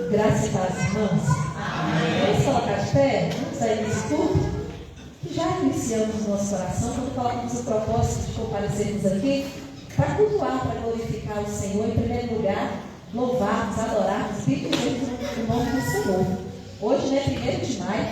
Graças e paz, irmãos. Vamos colocar de pé, vamos sair desse culto, que já iniciamos no nosso coração, quando colocamos o propósito de comparecermos aqui para cultuar, para glorificar o Senhor, em primeiro lugar, louvarmos, adorarmos, bendizermos o nome do Senhor. Hoje, né, 1º de maio,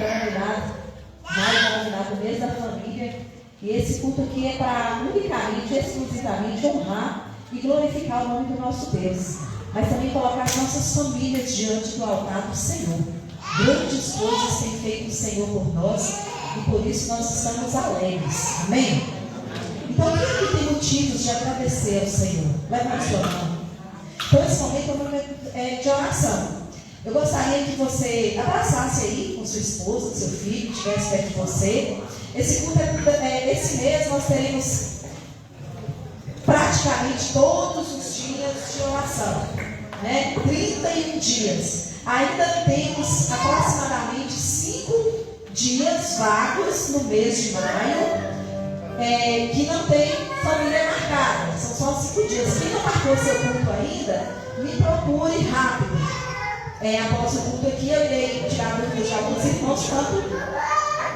denominado mês da família, e esse culto aqui é para unicamente, exclusivamente honrar e glorificar o nome do nosso Deus, mas também colocar as nossas famílias diante do altar do Senhor. Grandes coisas tem feito o Senhor por nós e por isso nós estamos alegres. Amém? Então, quem aqui tem motivos de agradecer ao Senhor? Levante sua mão. Então, esse momento é um momento de oração. Eu gostaria que você abraçasse aí com sua esposa, com seu filho, que estivesse perto de você. Esse culto esse mês nós teremos praticamente todos os dias de oração, né? 31 dias. Ainda temos aproximadamente 5 dias vagos no mês de maio, que não tem família marcada. São só 5 dias. Quem não marcou seu culto ainda, me procure rápido. Após o culto aqui, eu irei tirar dúvidas de alguns irmãos, tanto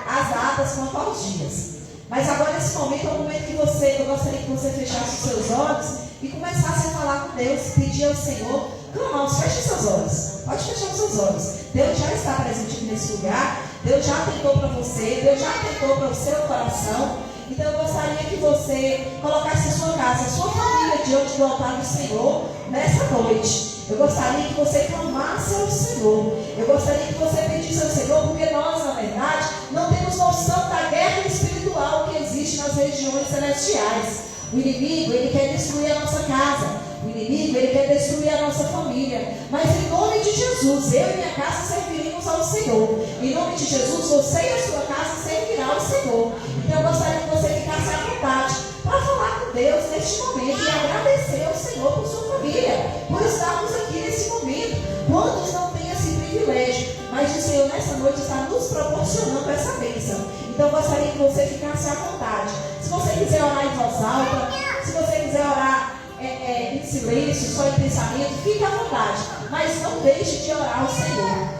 as datas quanto aos dias. Mas agora, nesse momento, é o momento que eu gostaria que você fechasse os seus olhos e começasse a falar com Deus, pedir ao Senhor. Irmãos, feche seus olhos. Pode fechar os seus olhos. Deus já está presente aqui nesse lugar. Deus já atentou para você. Deus já atentou para o seu coração. Então, eu gostaria que você colocasse a sua casa, a sua família diante do altar do Senhor nessa noite. Eu gostaria que você clamasse ao Senhor. Eu gostaria que você pedisse ao Senhor, porque nós, na verdade, não temos noção da guerra espiritual que existe nas regiões celestiais. O inimigo, ele quer destruir a nossa casa. O inimigo, ele quer destruir a nossa família. Mas em nome de Jesus, eu e minha casa serviremos ao Senhor. Em nome de Jesus, você e a sua casa servirão ao Senhor. Então eu gostaria que você ficasse à vontade para falar com Deus neste momento e agradecer ao Senhor por sua família, por estarmos aqui nesse momento. Quantos não têm esse privilégio? Mas o Senhor nessa noite está nos proporcionando essa bênção. Então eu gostaria que você ficasse à vontade. Se você quiser orar em voz alta, se você quiser orar em silêncio, só em pensamento, fique à vontade. Mas não deixe de orar ao Senhor.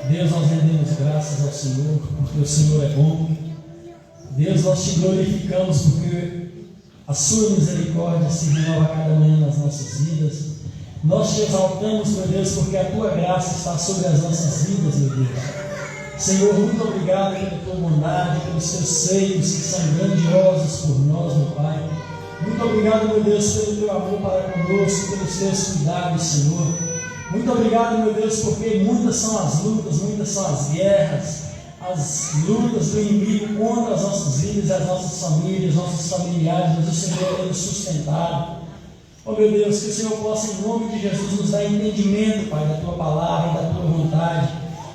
Deus, nós rendemos graças ao Senhor, porque o Senhor é bom. Deus, nós te glorificamos, porque a sua misericórdia se renova a cada manhã nas nossas vidas. Nós te exaltamos, meu Deus, porque a tua graça está sobre as nossas vidas, meu Deus. Senhor, muito obrigado pela tua bondade, pelos teus seios que são grandiosos por nós, meu Pai. Muito obrigado, meu Deus, pelo teu amor para conosco, pelos teus cuidados, Senhor. Muito obrigado, meu Deus, porque muitas são as lutas, muitas são as guerras, as lutas do inimigo contra as nossas vidas, as nossas famílias, nossos familiares, mas o Senhor tem nos sustentado. Oh, meu Deus, que o Senhor possa, em nome de Jesus, nos dar entendimento, Pai, da tua palavra e da tua vontade.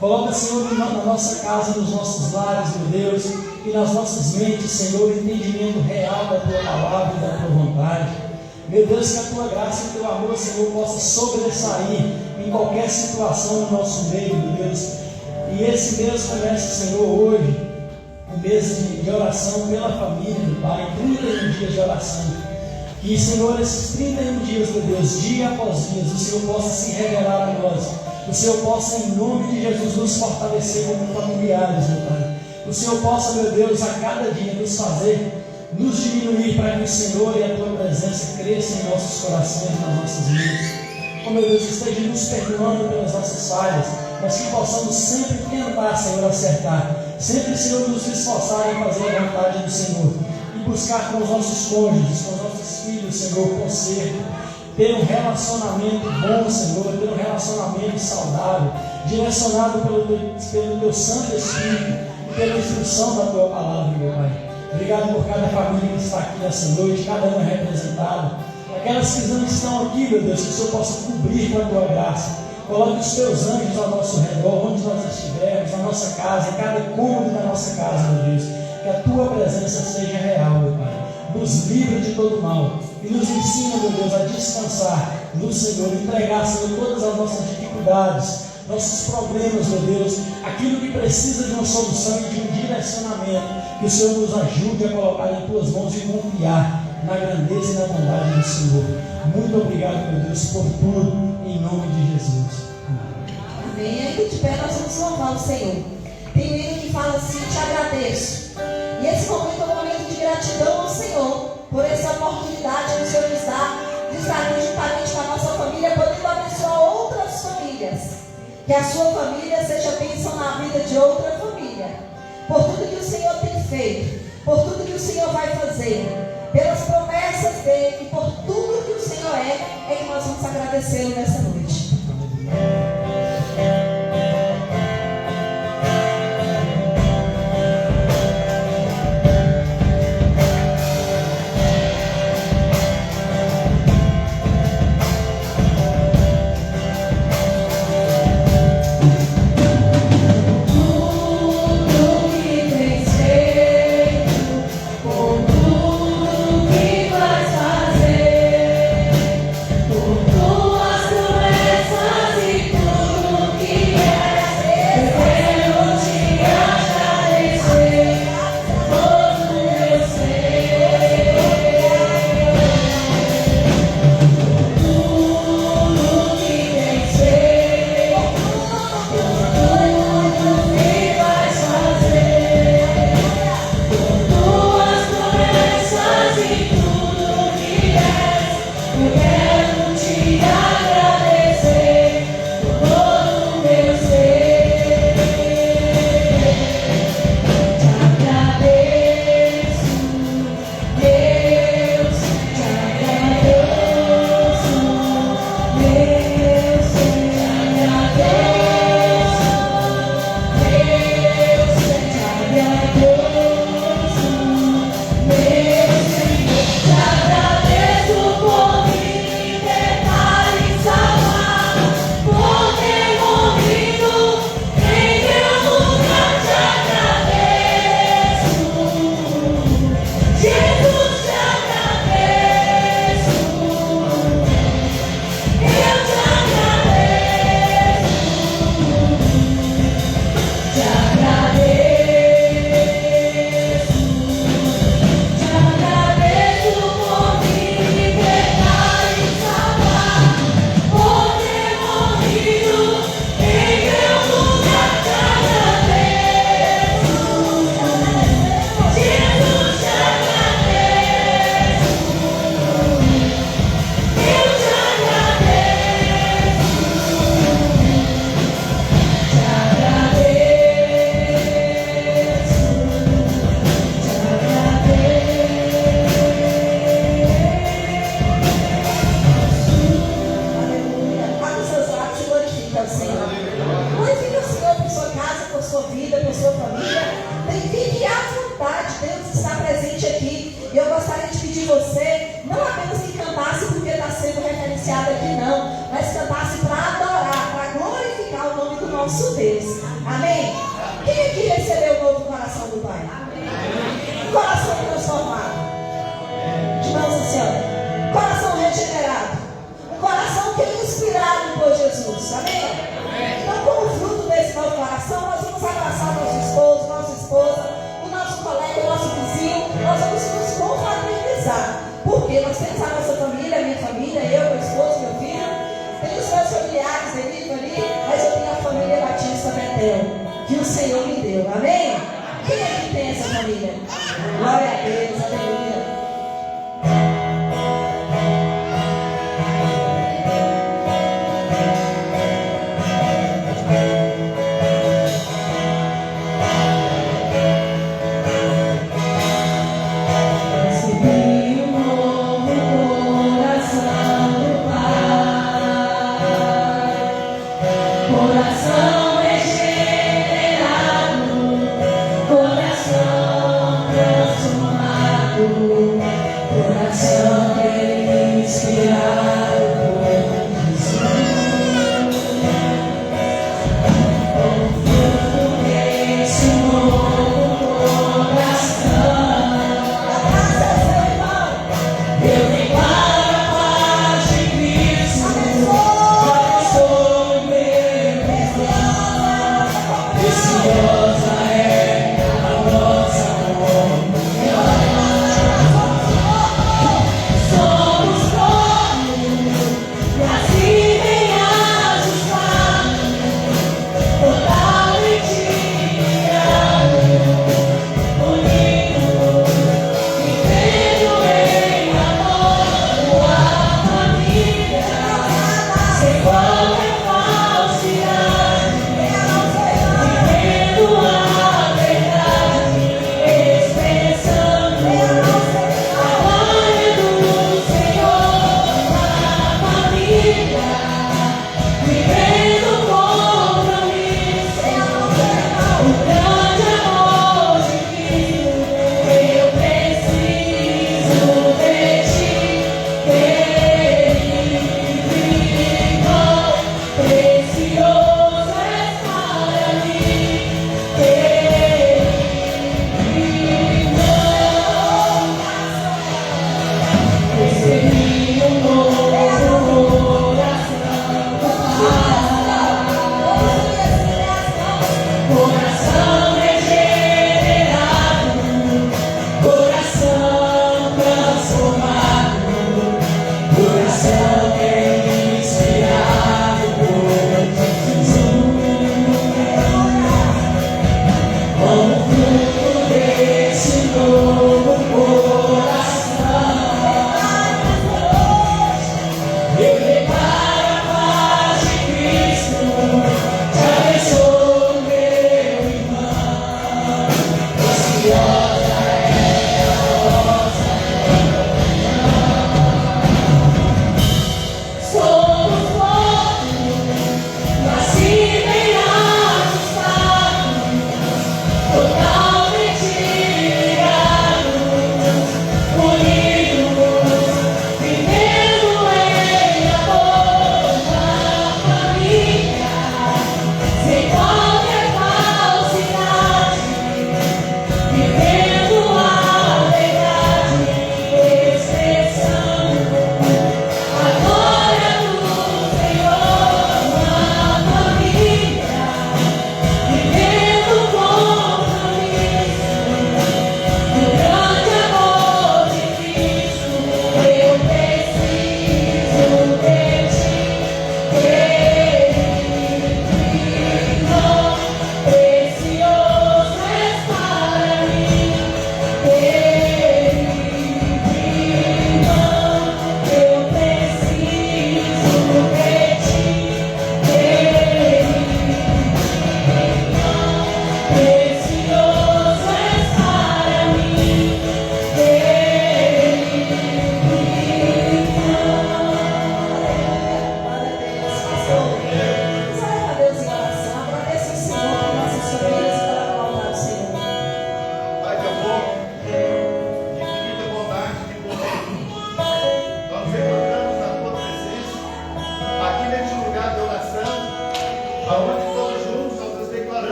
Coloca, Senhor, na nossa casa, nos nossos lares, meu Deus, e nas nossas mentes, Senhor, o entendimento real da tua palavra e da tua vontade. Meu Deus, que a tua graça e o teu amor, Senhor, possa sobressair em qualquer situação no nosso meio, meu Deus. E esse mês começa, Senhor, hoje, um mês de oração pela família, meu Pai, 31 dias de oração. Que, Senhor, esses 31 dias, meu Deus, dia após dia, o Senhor possa se revelar a nós. O Senhor possa, em nome de Jesus, nos fortalecer como familiares, meu Pai. O Senhor possa, meu Deus, a cada dia nos fazer, nos diminuir para que o Senhor e a tua presença cresçam em nossos corações, nas nossas vidas. Oh, meu Deus, esteja nos perdoando pelas nossas falhas, mas que possamos sempre tentar, Senhor, acertar. Sempre, Senhor, nos esforçar em fazer a vontade do Senhor. E buscar com os nossos cônjuges, com os nossos filhos, Senhor, conserto. Ter um relacionamento bom, Senhor, ter um relacionamento saudável, direcionado pelo teu Santo Espírito e pela instrução da tua palavra, meu Pai. Obrigado por cada família que está aqui nessa noite, cada uma representada. Aquelas que não estão aqui, meu Deus, que o Senhor possa cobrir com a tua graça. Coloque os teus anjos ao nosso redor, onde nós estivermos, na nossa casa, em cada cômodo da nossa casa, meu Deus. Que a tua presença seja real, meu Pai. Nos livre de todo mal e nos ensina, meu Deus, a descansar no Senhor, entregar, Senhor, todas as nossas dificuldades, nossos problemas, meu Deus, aquilo que precisa de uma solução e de um direcionamento, que o Senhor nos ajude a colocar em tuas mãos e confiar na grandeza e na bondade do Senhor. Muito obrigado, meu Deus, por tudo, em nome de Jesus. Amém. Ainda de pé nós vamos louvar o Senhor. Tem um hino que fala assim: te agradeço. E esse momento é um momento de gratidão ao Senhor por essa oportunidade que o Senhor nos dá de estar aqui juntamente com a nossa família, podendo abençoar outras famílias. Que a sua família seja bênção na vida de outra família. Por tudo que o Senhor tem feito, por tudo que o Senhor vai fazer, pelas promessas dele e por tudo que o Senhor é que nós vamos agradecê-lo nessa noite. Que o Senhor me deu, amém? Quem é que tem essa família? Glória a Deus, aleluia.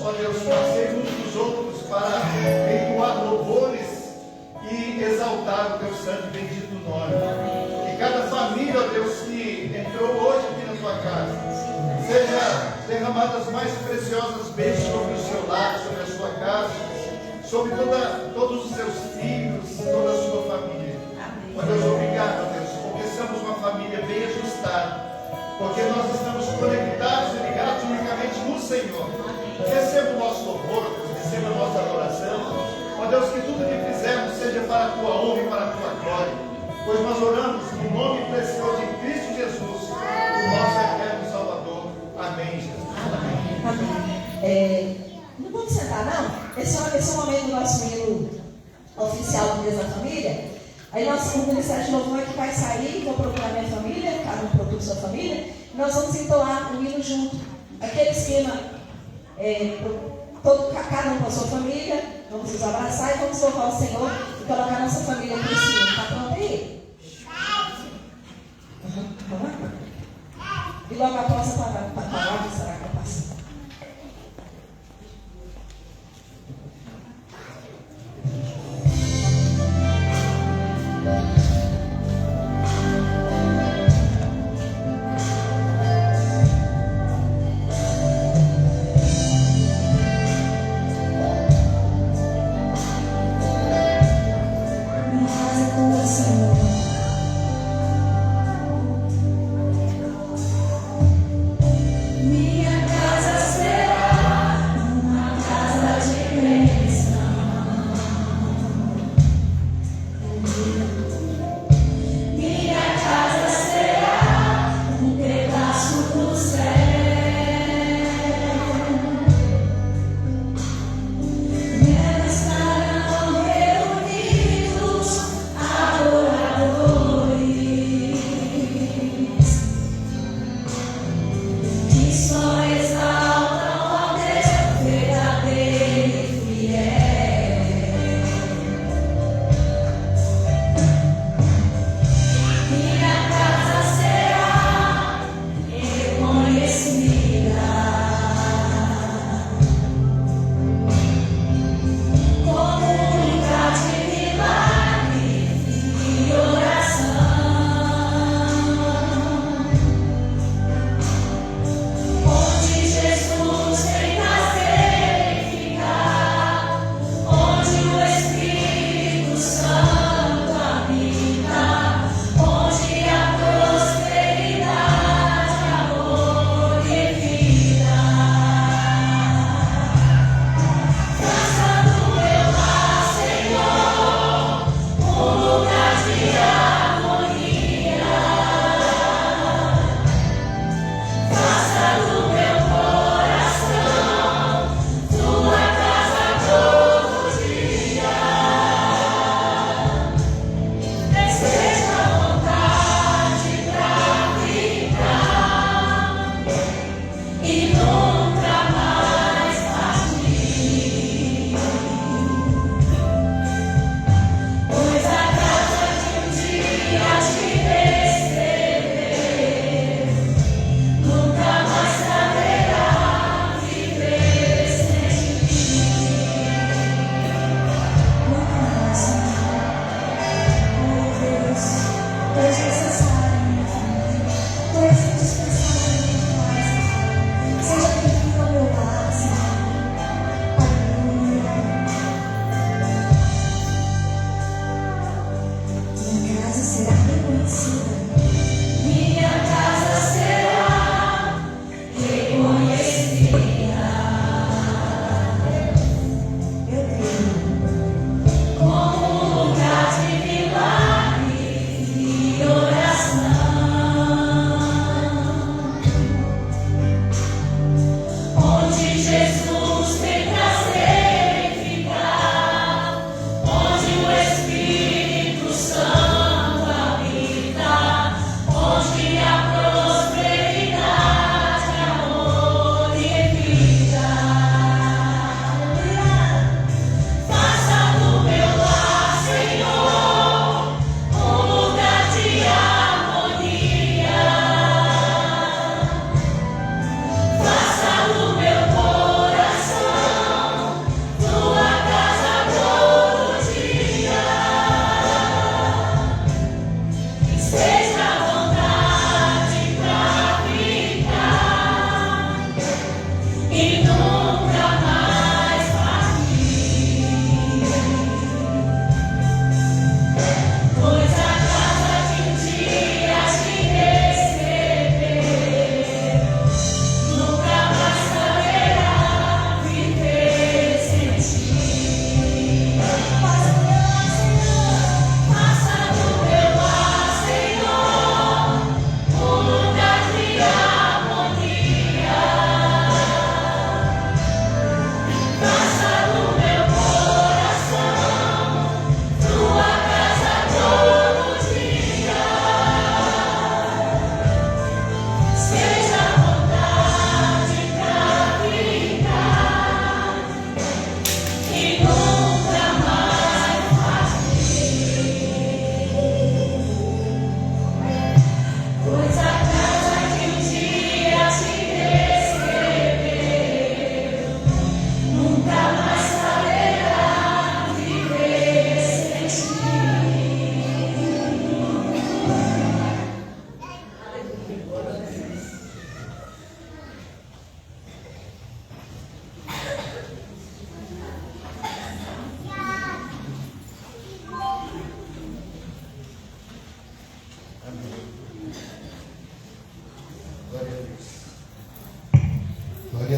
ó Deus, fazer uns dos outros para entoar louvores e exaltar o teu santo e bendito nome. Que cada família, ó Deus, que entrou hoje aqui na tua casa, seja derramada as mais preciosas bênçãos sobre o seu lar, sobre a sua casa, sobre todos os seus filhos, toda a sua família. Ó Deus, obrigado, ó Deus, porque somos uma família bem ajustada, porque nós estamos conectados e ligados unicamente no Senhor. Receba o nosso louvor, receba a nossa adoração. Ó Deus, que tudo que fizermos seja para a tua honra e para a tua glória, pois nós oramos no nome precioso de Cristo Jesus, o nosso eterno Salvador. Amém, Jesus. Amém. Não vamos sentar, não? Esse é o momento do nosso hino oficial do Deus da Família. Aí o Ministério de Louvor que vai sair, vou procurar minha família, cada um procura sua família, e nós vamos entoar o hino junto. Aquele esquema, cada um com a sua família, vamos nos abraçar e vamos louvar o Senhor e colocar nossa família aqui em cima. Está pronto aí? Vamos lá? E logo após a palavra será capacitada. Minha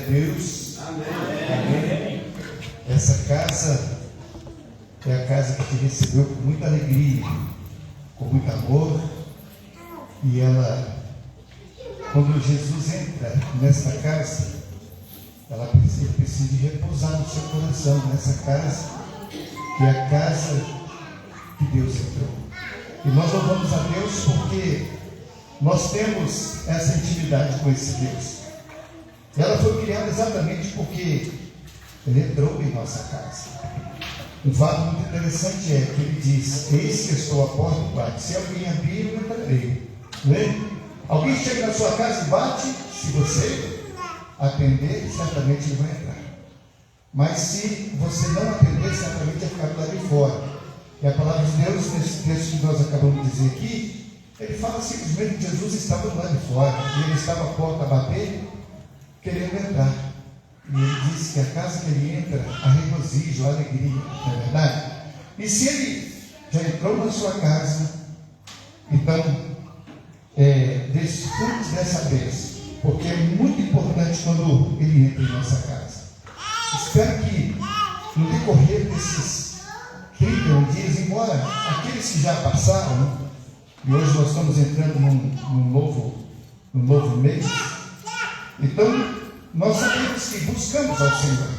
Deus. Amém. Essa casa é a casa que te recebeu com muita alegria, com muito amor. E ela, quando Jesus entra nessa casa, ela precisa de repousar no seu coração, nessa casa, que é a casa que Deus entrou. E nós louvamos a Deus porque nós temos essa intimidade com esse Deus. Ela foi criada exatamente porque Ele entrou em nossa casa. Um fato muito interessante é que Ele diz: eis que estou à porta e bato, se alguém abrir, eu entrarei. Alguém chega na sua casa e bate, se você atender, certamente ele vai entrar. Mas se você não atender, certamente vai ficar do lado de fora. E a palavra de Deus, nesse texto que nós acabamos de dizer aqui, ele fala simplesmente que Jesus estava do lado de fora, e ele estava à porta a bater, querendo entrar. E ele disse que a casa que ele entra, há regozijo, há alegria, não é verdade? E se ele já entrou na sua casa, então desfrute dessa bênção, porque é muito importante quando ele entra em nossa casa. Espero que no decorrer desses 31 dias, embora aqueles que já passaram, e hoje nós estamos entrando num novo mês, então nós sabemos que buscamos ao Senhor,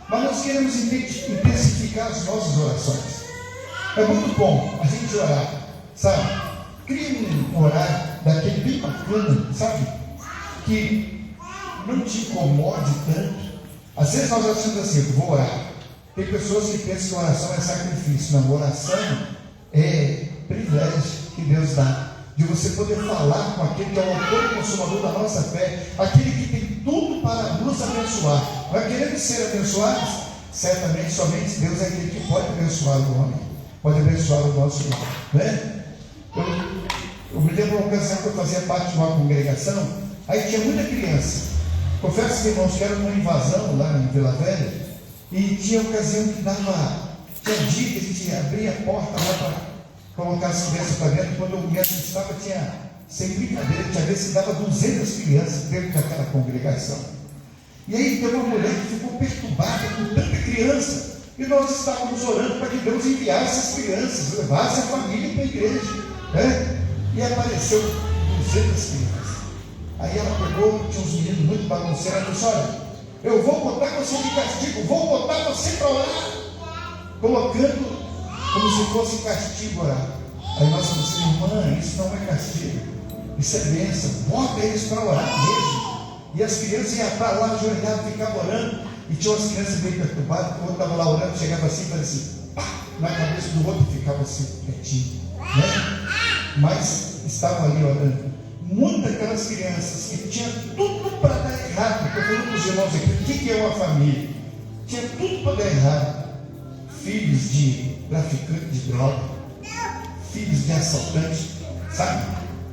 mas nós queremos intensificar as nossas orações. É muito bom a gente orar, sabe? Cria um horário daquele bem bacana, sabe? Que não te incomode tanto. Às vezes nós achamos assim: eu vou orar. Tem pessoas que pensam que oração é sacrifício. Não, oração é privilégio que Deus dá, de você poder falar com aquele que é o autor e consumador da nossa fé, aquele que tem tudo para nos abençoar. Nós queremos ser abençoados? Certamente somente Deus é aquele que pode abençoar o homem, pode abençoar o nosso irmão, né? Eu me lembro uma ocasião que eu fazia parte de uma congregação, aí tinha muita criança. Confesso, irmãos, que era uma invasão lá em Vila Velha, e tinha ocasião que tinha dia que a gente abria a porta lá para colocar as crianças para dentro. Quando eu me assustava, tinha, sem brincadeira, tinha vezes que dava 200 crianças dentro daquela congregação. E aí tem uma mulher que ficou perturbada com tanta criança, e nós estávamos orando para que Deus enviasse essas crianças, levasse a família para a igreja, né? E apareceu 200 crianças. Aí ela pegou, tinha uns meninos muito bagunceiros, ela disse: olha, eu vou botar você de castigo, vou botar você para orar, colocando como se fosse castigo orar. Aí nós falamos assim: irmã, isso não é castigo, isso é bênção, bota eles para orar mesmo. E as crianças iam para lá, ajoelhadas, ficavam orando, e tinha umas crianças bem perturbadas, o outro estava lá orando, chegava assim, fazia assim, pá, na cabeça do outro, e ficava assim, quietinho, né? Mas estavam ali orando. Muitas daquelas crianças que tinham tudo para dar errado, porque eu falei para os irmãos aqui, o que é uma família? Tinha tudo para dar errado. Filhos de traficante de droga, filhos de assaltante, sabe?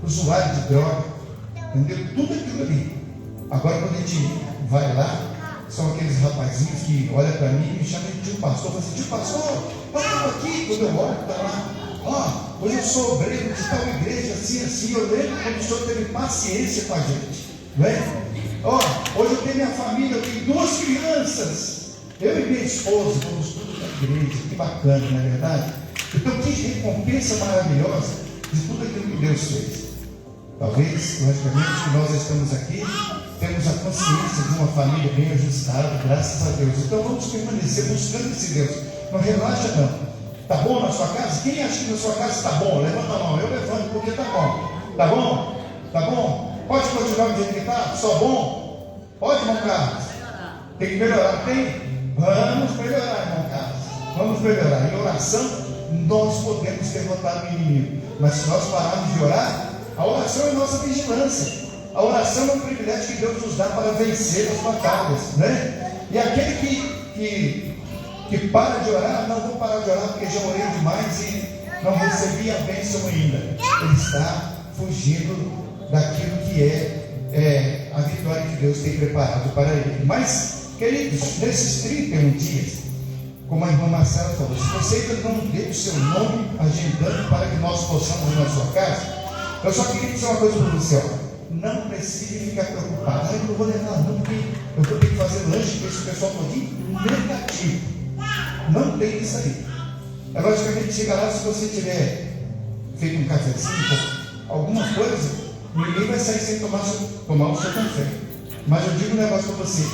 Usuário de droga, entendeu? Tudo aquilo ali. Agora, quando a gente vai lá, são aqueles rapazinhos que olham para mim e me chamam de tio pastor. Eu falo assim: tio pastor, eu estou aqui. Quando eu olho, está lá: hoje eu sou obreiro de tal igreja, assim. Eu lembro quando o senhor teve paciência com a gente, não é? Hoje eu tenho minha família, eu tenho 2 crianças, eu e minha esposa, vamos tudo na igreja. Que bacana, não é verdade? Então, que recompensa maravilhosa de tudo aquilo que Deus fez. Talvez, logicamente, que nós estamos aqui, temos a consciência de uma família bem ajustada, graças a Deus. Então vamos permanecer buscando esse Deus. Não relaxa não. Está bom na sua casa? Quem acha que na sua casa está bom? Levanta a mão. Eu levanto porque está bom. Está bom? Está bom? Pode continuar do jeito que está? Só bom? Pode, irmão Carlos? Tem que melhorar, tem? Vamos melhorar, irmão Carlos. Vamos melhorar. Em oração, nós podemos derrotar o inimigo. Mas se nós pararmos de orar, a oração é nossa vigilância. A oração é um privilégio que Deus nos dá para vencer as batalhas, né? E aquele que para de orar, não vou parar de orar porque já orei demais e não recebi a bênção ainda. Ele está fugindo daquilo que é a vitória que Deus tem preparado para ele. Mas, queridos, nesses 31 dias, como a irmã Marcela falou, se você ainda não deu o seu nome agendando para que nós possamos ir na sua casa, eu só queria dizer uma coisa para você: não precise ficar preocupado. Eu não vou levar não, porque eu vou ter que fazer lanche com esse pessoal todinho. Negativo. Não tem isso aí. É logicamente, chega lá, se você tiver feito um cafezinho, alguma coisa, ninguém vai sair sem tomar o seu café. Mas eu digo um negócio para você: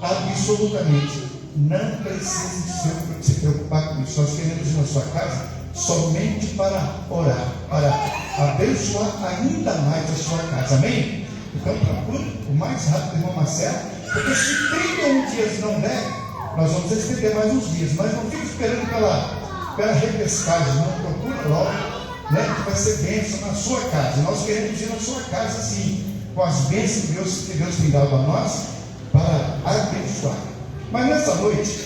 absolutamente não precisa se preocupar com isso. Nós queremos ir na sua casa somente para orar, para abençoar ainda mais a sua casa. Amém? Então procure o mais rápido, irmão Marcelo, porque se 31 dias não der, nós vamos estender mais uns dias, mas não fique esperando pela repescagem, não. Procura logo, né, que vai ser bênção na sua casa. Nós queremos ir na sua casa sim, com as bênçãos que Deus tem dado a nós para abençoar. Mas nessa noite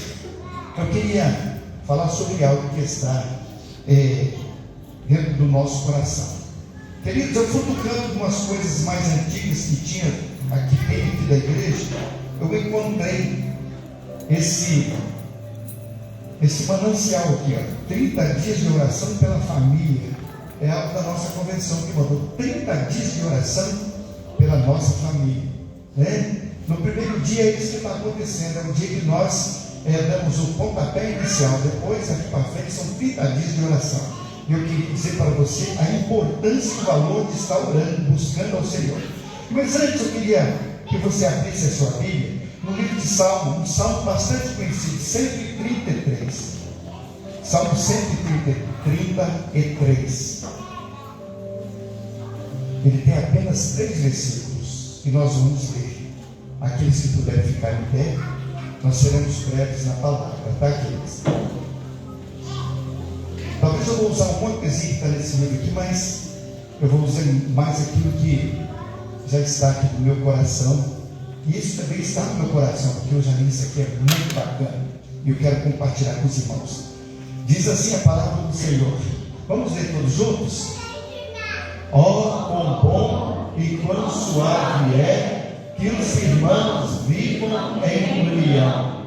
eu queria falar sobre algo que está dentro do nosso coração. Queridos, eu fui tocando algumas coisas mais antigas que tinha aqui dentro da igreja. Eu encontrei esse manancial aqui, ó, 30 dias de oração pela família. É algo da nossa convenção que mandou 30 dias de oração pela nossa família, né? No primeiro dia é isso que está acontecendo, é o dia que nós damos o pontapé inicial. Depois, aqui para frente, são 30 dias de oração. E eu queria dizer para você a importância e o valor de estar orando, buscando ao Senhor. Mas antes eu queria que você abrisse a sua Bíblia no livro de Salmo, um salmo bastante conhecido, 133. Salmo 133. Ele tem apenas 3 versículos e nós vamos ler. Aqueles que puderem ficar em pé, nós seremos breves na palavra, tá, queridos? Talvez eu vou usar um monte de coisinha que está nesse livro aqui, mas eu vou usar mais aquilo que já está aqui no meu coração. E isso também está no meu coração, porque eu já li isso aqui, é muito bacana. E eu quero compartilhar com os irmãos. Diz assim a palavra do Senhor. Vamos ler todos juntos? Ó, quão bom e quão suave é que os irmãos vivam em união.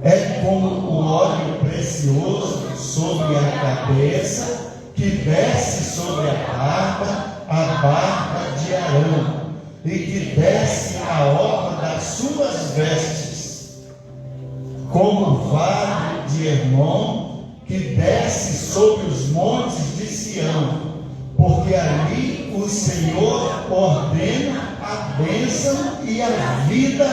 É como o óleo precioso sobre a cabeça, que desce sobre a barba de Arão, e que desce a orla das suas vestes, como o vale de Hermon, que desce sobre os montes de Sião, porque ali o Senhor ordena a bênção e a vida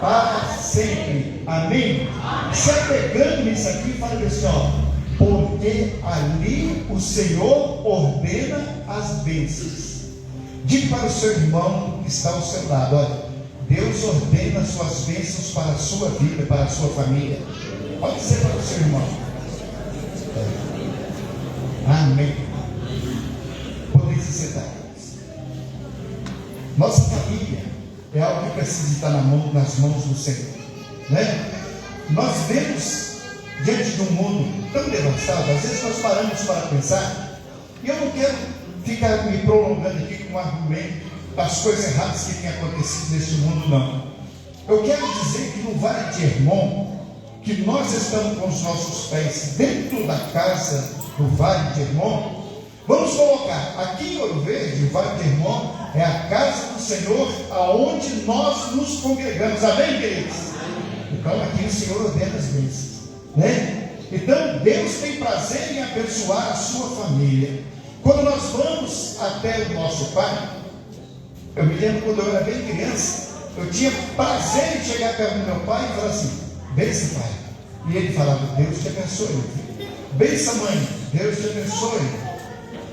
para sempre. Amém? Se apegando nisso aqui, fala assim, ó, porque ali o Senhor ordena as bênçãos. Diga para o seu irmão que está ao seu lado, olha, Deus ordena as suas bênçãos para a sua vida, para a sua família. Pode dizer para o seu irmão. Amém. Podem se sentar. Nossa família é algo que precisa estar nas mãos do Senhor, né? Nós vemos diante de um mundo tão devastado, às vezes nós paramos para pensar, e eu não quero ficar me prolongando aqui com um argumento das coisas erradas que têm acontecido neste mundo, não. Eu quero dizer que no Vale de Hermon, que nós estamos com os nossos pés dentro da casa do Vale de Hermon, vamos colocar aqui em Ouro Verde, o Vale de Hermon é a casa do Senhor, aonde nós nos congregamos. Amém, queridos? Então aqui o Senhor ordena as bênçãos, né? Então Deus tem prazer em abençoar a sua família. Quando nós vamos até o nosso pai, eu me lembro quando eu era bem criança, eu tinha prazer em chegar perto do meu pai e falar assim, benção, pai. E ele falava, Deus te abençoe, meu filho. Benção, mãe, Deus te abençoe,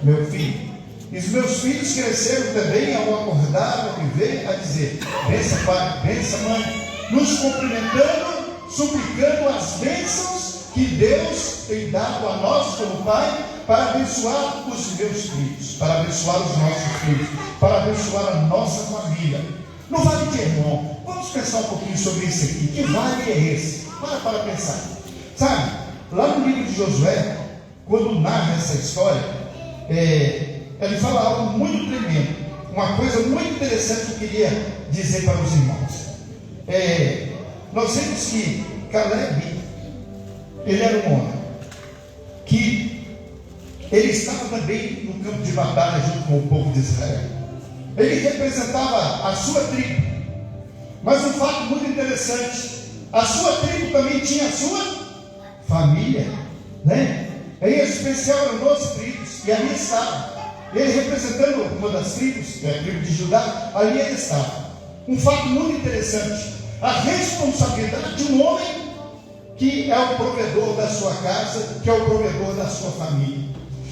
meu filho. E os meus filhos cresceram também ao acordar, ao viver, a dizer, benção, pai, benção, mãe, nos cumprimentando, suplicando as bênçãos que Deus tem dado a nós como pai, para abençoar os meus filhos, para abençoar os nossos filhos, para abençoar a nossa família. No Vale de Hermon, vamos pensar um pouquinho sobre isso aqui. Que vale é esse? Para pensar. Sabe, lá no livro de Josué, quando narra essa história, ele fala algo muito tremendo, uma coisa muito interessante que eu queria dizer para os irmãos. Nós vemos que Caleb, ele era um homem que ele estava também no campo de batalha junto com o povo de Israel. Ele representava a sua tribo. Mas um fato muito interessante, a sua tribo também tinha a sua família, né? Em especial eram 12 tribos, e ali estava. Ele representando uma das tribos, que é a tribo de Judá, ali ele estava. Um fato muito interessante, a responsabilidade de um homem que é o provedor da sua casa, que é o provedor da sua família.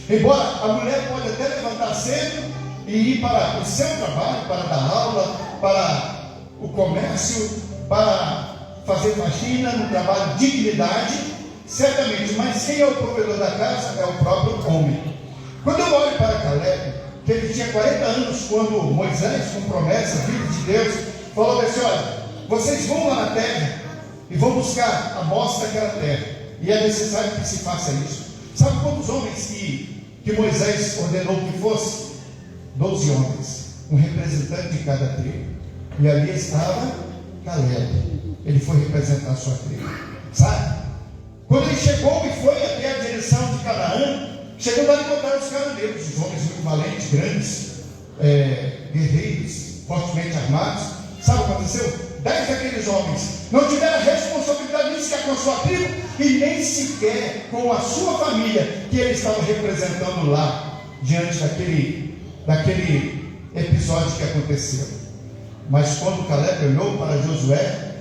Embora a mulher pode até levantar cedo e ir para o seu trabalho, para dar aula, para o comércio, para fazer faxina, no trabalho de dignidade, certamente, mas quem é o provedor da casa é o próprio homem. Quando eu olho para Caleb, que ele tinha 40 anos, quando Moisés, com promessa, filho de Deus, falou assim: olha, vocês vão lá na terra e vão buscar a amostra daquela terra, e é necessário que se faça isso. Sabe quantos homens que Moisés ordenou que fosse? 12 homens, um representante de cada tribo. E ali estava Caleb. Ele foi representar a sua tribo. Sabe? Quando ele chegou e foi até a direção de Canaã, chegou lá e encontraram os cananeus, os homens muito valentes, grandes, guerreiros, fortemente armados. Sabe o que aconteceu? 10 daqueles homens não tiveram responsabilidade nem sequer com a sua tribo e nem sequer com a sua família, que ele estava representando lá, diante daquele episódio que aconteceu. Mas quando Caleb olhou para Josué,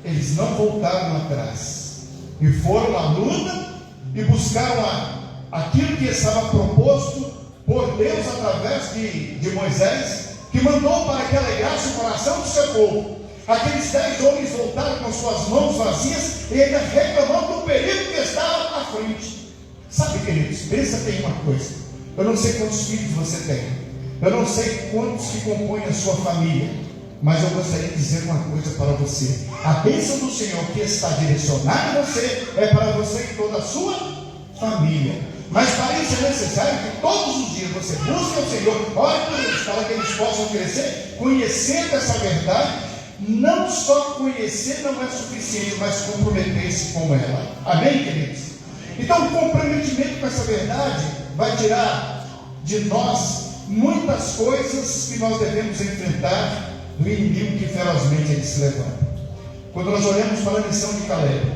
eles não voltaram atrás e foram à luta e buscaram aquilo que estava proposto por Deus através de Moisés, que mandou para que alegrasse o coração do seu povo. Aqueles 10 homens voltaram com suas mãos vazias e ainda reclamando do perigo que estava à frente. Sabe, queridos, pensa bem uma coisa. Eu não sei quantos filhos você tem, eu não sei quantos que compõem a sua família, mas eu gostaria de dizer uma coisa para você: a bênção do Senhor que está direcionada a você é para você e toda a sua família. Mas para isso é necessário que todos os dias você busque o Senhor, ore por eles, para que eles possam crescer, conhecendo essa verdade. Não só conhecer não é suficiente, mas comprometer-se com ela. Amém, queridos? Então o comprometimento com essa verdade vai tirar de nós muitas coisas que nós devemos enfrentar do inimigo que ferozmente ele se levanta. Quando nós olhamos para a lição de Caleb,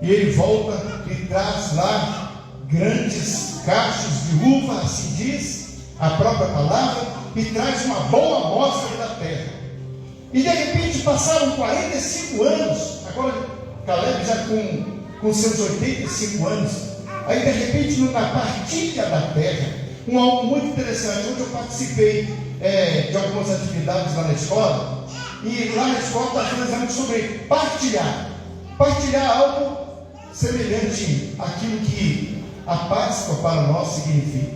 e ele volta e traz lá grandes cachos de uva, assim diz a própria palavra, e traz uma boa amostra da terra. E de repente passaram 45 anos, agora Caleb já com seus 85 anos, aí de repente na partilha da terra, algo muito interessante, onde eu participei de algumas atividades lá na escola, e lá na escola nós fazemos sobre partilhar algo semelhante àquilo que a Páscoa para nós significa.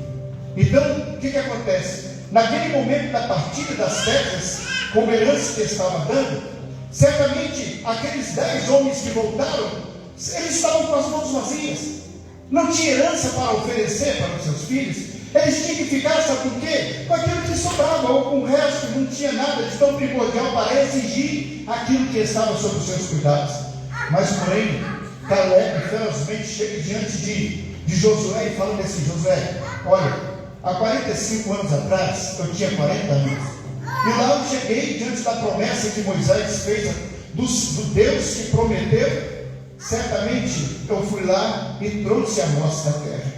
Então, o que acontece? Naquele momento da partilha das terras, como herança que estava dando, certamente aqueles 10 homens que voltaram, eles estavam com as mãos vazias, não tinha herança para oferecer para os seus filhos. Eles tinham que ficar, sabe por quê? Com aquilo que sobrava, ou com o resto, não tinha nada de tão primordial para exigir aquilo que estava sob os seus cuidados. Mas porém, Caleb ferozmente chega diante de Josué e fala assim: Josué, olha, há 45 anos atrás, eu tinha 40 anos. E lá eu cheguei diante da promessa que Moisés fez do Deus que prometeu. Certamente eu fui lá e trouxe a amostra da terra.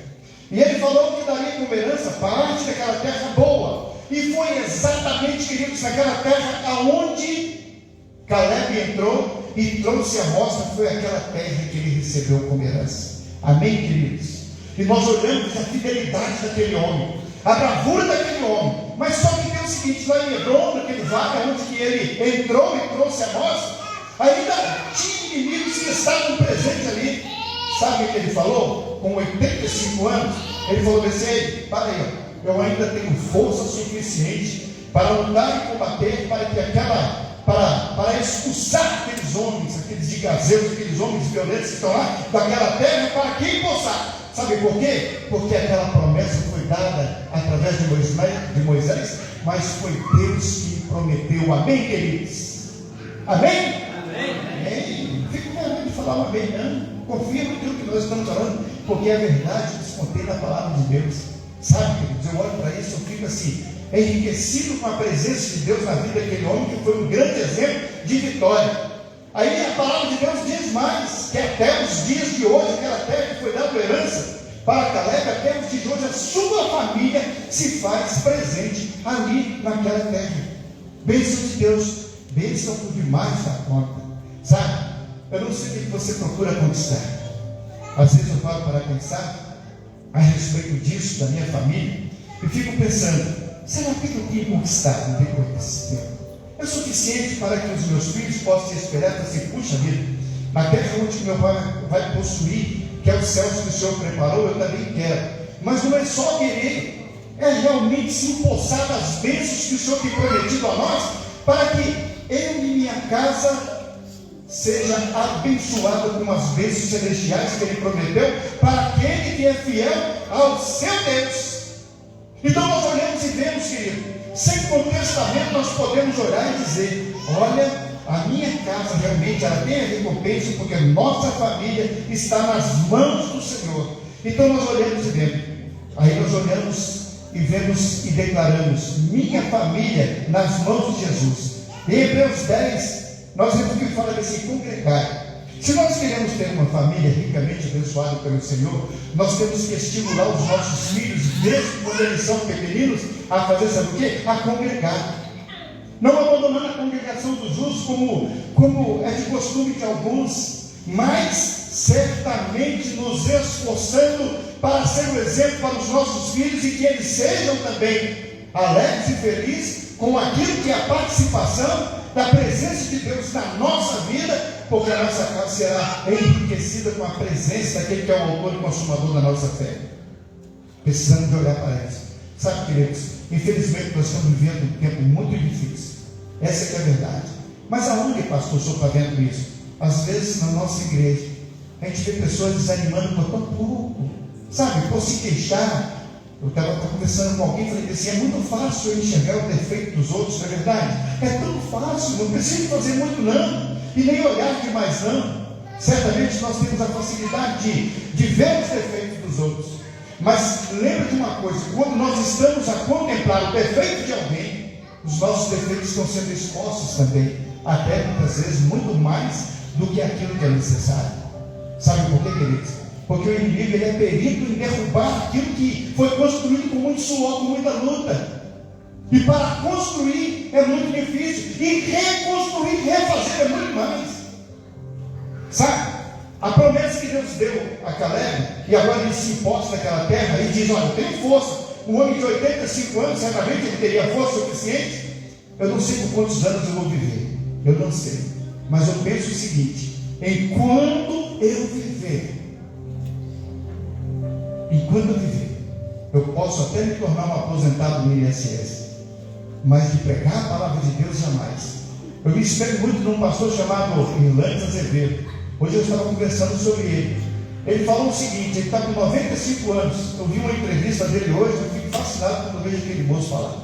E ele falou que daria como herança parte daquela terra boa. E foi exatamente, queridos, naquela terra aonde Caleb entrou e trouxe a amostra, foi aquela terra que ele recebeu como herança. Amém, queridos? E nós olhamos a fidelidade daquele homem, a bravura daquele homem. Mas só que tem o seguinte: lá em Hebron, naquele vale onde que ele entrou e trouxe a amostra, ainda tinha inimigos que estavam presentes ali. Sabe o que ele falou? Com 85 anos, ele falou assim: para aí, eu ainda tenho força suficiente para lutar e combater, para expulsar aqueles homens, aqueles gigazeus, aqueles homens violentos que estão lá daquela terra, para que empossar. Sabe por quê? Porque aquela promessa foi dada através de Moisés, mas foi Deus que prometeu. Amém, queridos? Amém? Amém. Fica com medo de falar um amém, não. Confia naquilo que nós estamos falando, porque é verdade que se contém na palavra de Deus. Sabe, queridos, eu olho para isso, eu fico assim, enriquecido com a presença de Deus na vida daquele homem, que foi um grande exemplo de vitória. Aí a palavra de Deus diz mais, que até os dias de hoje, aquela terra que foi dada herança para Caleb, até os dias de hoje, a sua família se faz presente ali naquela terra. Bênção de Deus, bênção por demais da conta. Sabe, eu não sei o que você procura conquistar. Às vezes eu paro para pensar a respeito disso, da minha família, e fico pensando, será que eu tenho conquistado depois desse tempo? É suficiente para que os meus filhos possam esperar e assim, puxa vida, na terra onde meu pai vai possuir, que é os céus que o Senhor preparou, eu também quero. Mas não é só querer, é realmente se empossar das bênçãos que o Senhor tem prometido a nós, para que eu e minha casa seja abençoado com as bênçãos celestiais que Ele prometeu para aquele que é fiel ao seu Deus. Então nós olhamos e vemos, querido, sem contestamento nós podemos olhar e dizer, olha, a minha casa realmente ela tem a recompensa, porque a nossa família está nas mãos do Senhor. Então nós olhamos e vemos, aí nós olhamos e vemos e declaramos, minha família nas mãos de Jesus. Em Hebreus 10, nós vemos que fala desse congregar. Se nós queremos ter uma família ricamente abençoada pelo Senhor, nós temos que estimular os nossos filhos, desde quando eles são pequeninos, a fazer, sabe o quê? A congregar. Não abandonando a congregação dos justos, como é de costume de alguns, mas certamente nos esforçando para ser o exemplo para os nossos filhos e que eles sejam também alegres e felizes com aquilo que é a participação da presença de Deus na nossa vida, porque a nossa casa será enriquecida com a presença daquele que é o autor e consumador da nossa fé. Precisamos de olhar para isso. Sabe, queridos, infelizmente nós estamos vivendo um tempo muito difícil. Essa que é a verdade. Mas aonde, pastor, o senhor está vendo isso? Às vezes na nossa igreja, a gente vê pessoas desanimando por tão pouco, sabe, por se queixar. Eu estava conversando com alguém e falei assim, é muito fácil eu enxergar o defeito dos outros, não é verdade? É tão fácil, não precisa fazer muito não, e nem olhar demais não. Certamente nós temos a facilidade de ver os defeitos dos outros. Mas lembra de uma coisa, quando nós estamos a contemplar o defeito de alguém, os nossos defeitos estão sendo expostos também, até muitas vezes muito mais do que aquilo que é necessário. Sabe por quê, queridos? Porque o inimigo ele é perito em derrubar aquilo que foi construído com muito suor, com muita luta. E para construir é muito difícil, e reconstruir, refazer é muito mais. Sabe? A promessa que Deus deu a Caleb, e agora ele se imposta naquela terra e diz, olha, eu tenho força. Um homem de 85 anos, certamente ele teria força suficiente. Eu não sei por quantos anos eu vou viver, eu não sei. Mas eu penso o seguinte, enquanto eu viver, eu posso até me tornar um aposentado no INSS, mas de pregar a palavra de Deus jamais. Eu me espelho muito num pastor chamado Irlandes Azevedo. Hoje eu estava conversando sobre ele. Ele falou o seguinte, ele está com 95 anos. Eu vi uma entrevista dele hoje, eu fico fascinado quando vejo aquele moço falar.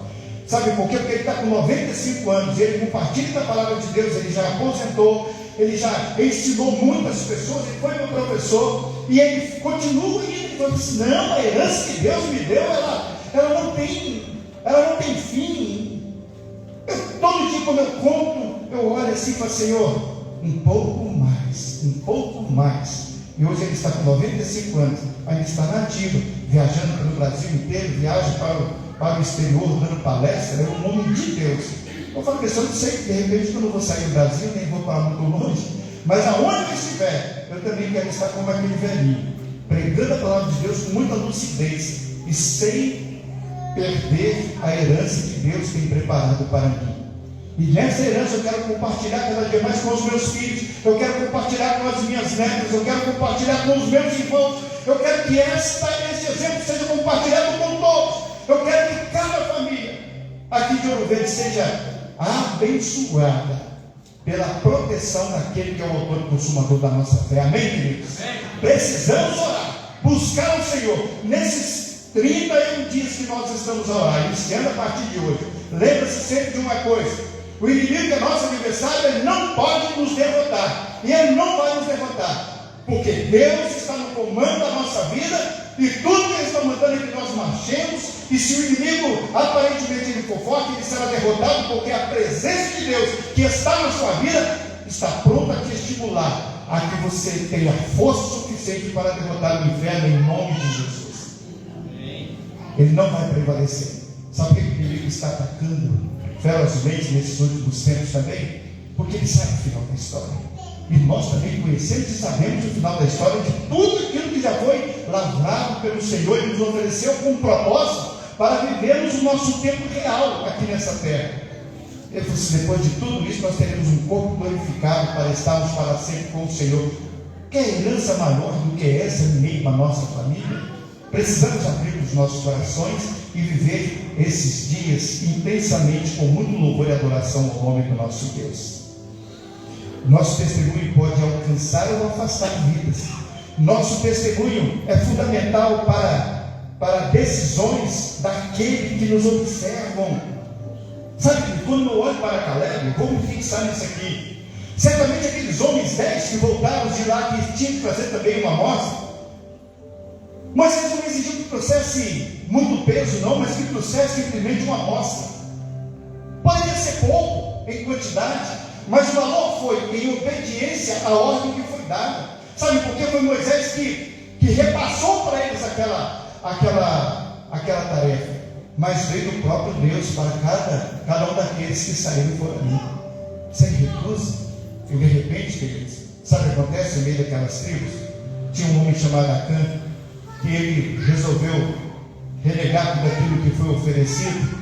Sabe por quê? Porque ele está com 95 anos, ele compartilha da palavra de Deus, ele já aposentou, ele já ensinou muitas pessoas, ele foi meu professor, e ele continua indo. Ele disse, não, a herança que Deus me deu, ela não tem fim. Todo dia quando eu conto, eu olho assim e falo, Senhor, um pouco mais. E hoje ele está com 95 anos, ainda está nativo, viajando pelo Brasil inteiro, viaja para o exterior, dando palestra, é um homem de Deus. Eu falo, eu não sei, de repente eu não vou sair do Brasil, nem vou para muito longe, mas aonde eu estiver, eu também quero estar como aquele velhinho, pregando a palavra de Deus com muita lucidez e sem perder a herança que Deus tem preparado para mim. E nessa herança eu quero compartilhar cada dia mais com os meus filhos, eu quero compartilhar com as minhas netas, eu quero compartilhar com os meus irmãos, eu quero que esse exemplo seja compartilhado com todos. Eu quero que cada família aqui de Ouro Verde seja abençoada pela proteção daquele que é o autor e consumador da nossa fé. Amém, queridos? Precisamos orar, buscar o Senhor nesses 31 dias que nós estamos a orar, iniciando a partir de hoje. Lembre-se sempre de uma coisa: o inimigo é nosso adversário, ele não pode nos derrotar, e ele não vai nos derrotar, porque Deus está no comando da nossa vida, e tudo que ele está mandando é que nós marchemos E se o inimigo, aparentemente, ele for forte, ele será derrotado, porque a presença de Deus que está na sua vida está pronta a te estimular a que você tenha força suficiente para derrotar o inferno em nome de Jesus. Ele não vai prevalecer. Sabe por que o inimigo está atacando ferozmente nesses últimos tempos também? Porque ele sabe o final da história. E nós também conhecemos e sabemos o final da história de tudo aquilo que já foi lavrado pelo Senhor e nos ofereceu com um propósito para vivermos o nosso tempo real aqui nessa terra. Ele falou assim: depois de tudo isso, nós teremos um corpo glorificado para estarmos para sempre com o Senhor. Que herança maior do que essa em meio à nossa família? Precisamos abrir os nossos corações e viver esses dias intensamente com muito louvor e adoração ao nome do nosso Deus. Nosso testemunho pode alcançar ou afastar vidas. Nosso testemunho é fundamental para decisões daqueles que nos observam. Sabe, quando eu olho para Caleb, vou me fixar nisso aqui. Certamente aqueles homens 10 que voltaram de lá, que tinham que fazer também uma amostra, mas eles não exigiam que trouxesse muito peso, não, mas que trouxesse simplesmente uma amostra. Poderia ser pouco em quantidade, mas o valor foi em obediência à ordem que foi dada. Sabe por que foi Moisés que repassou para eles aquela tarefa? Mas veio do próprio Deus para cada um daqueles que saíram e foram ali. Sem recusa. E de repente, queridos, sabe o que acontece no meio daquelas tribos? Tinha um homem chamado Acã, que ele resolveu renegar tudo aquilo que foi oferecido,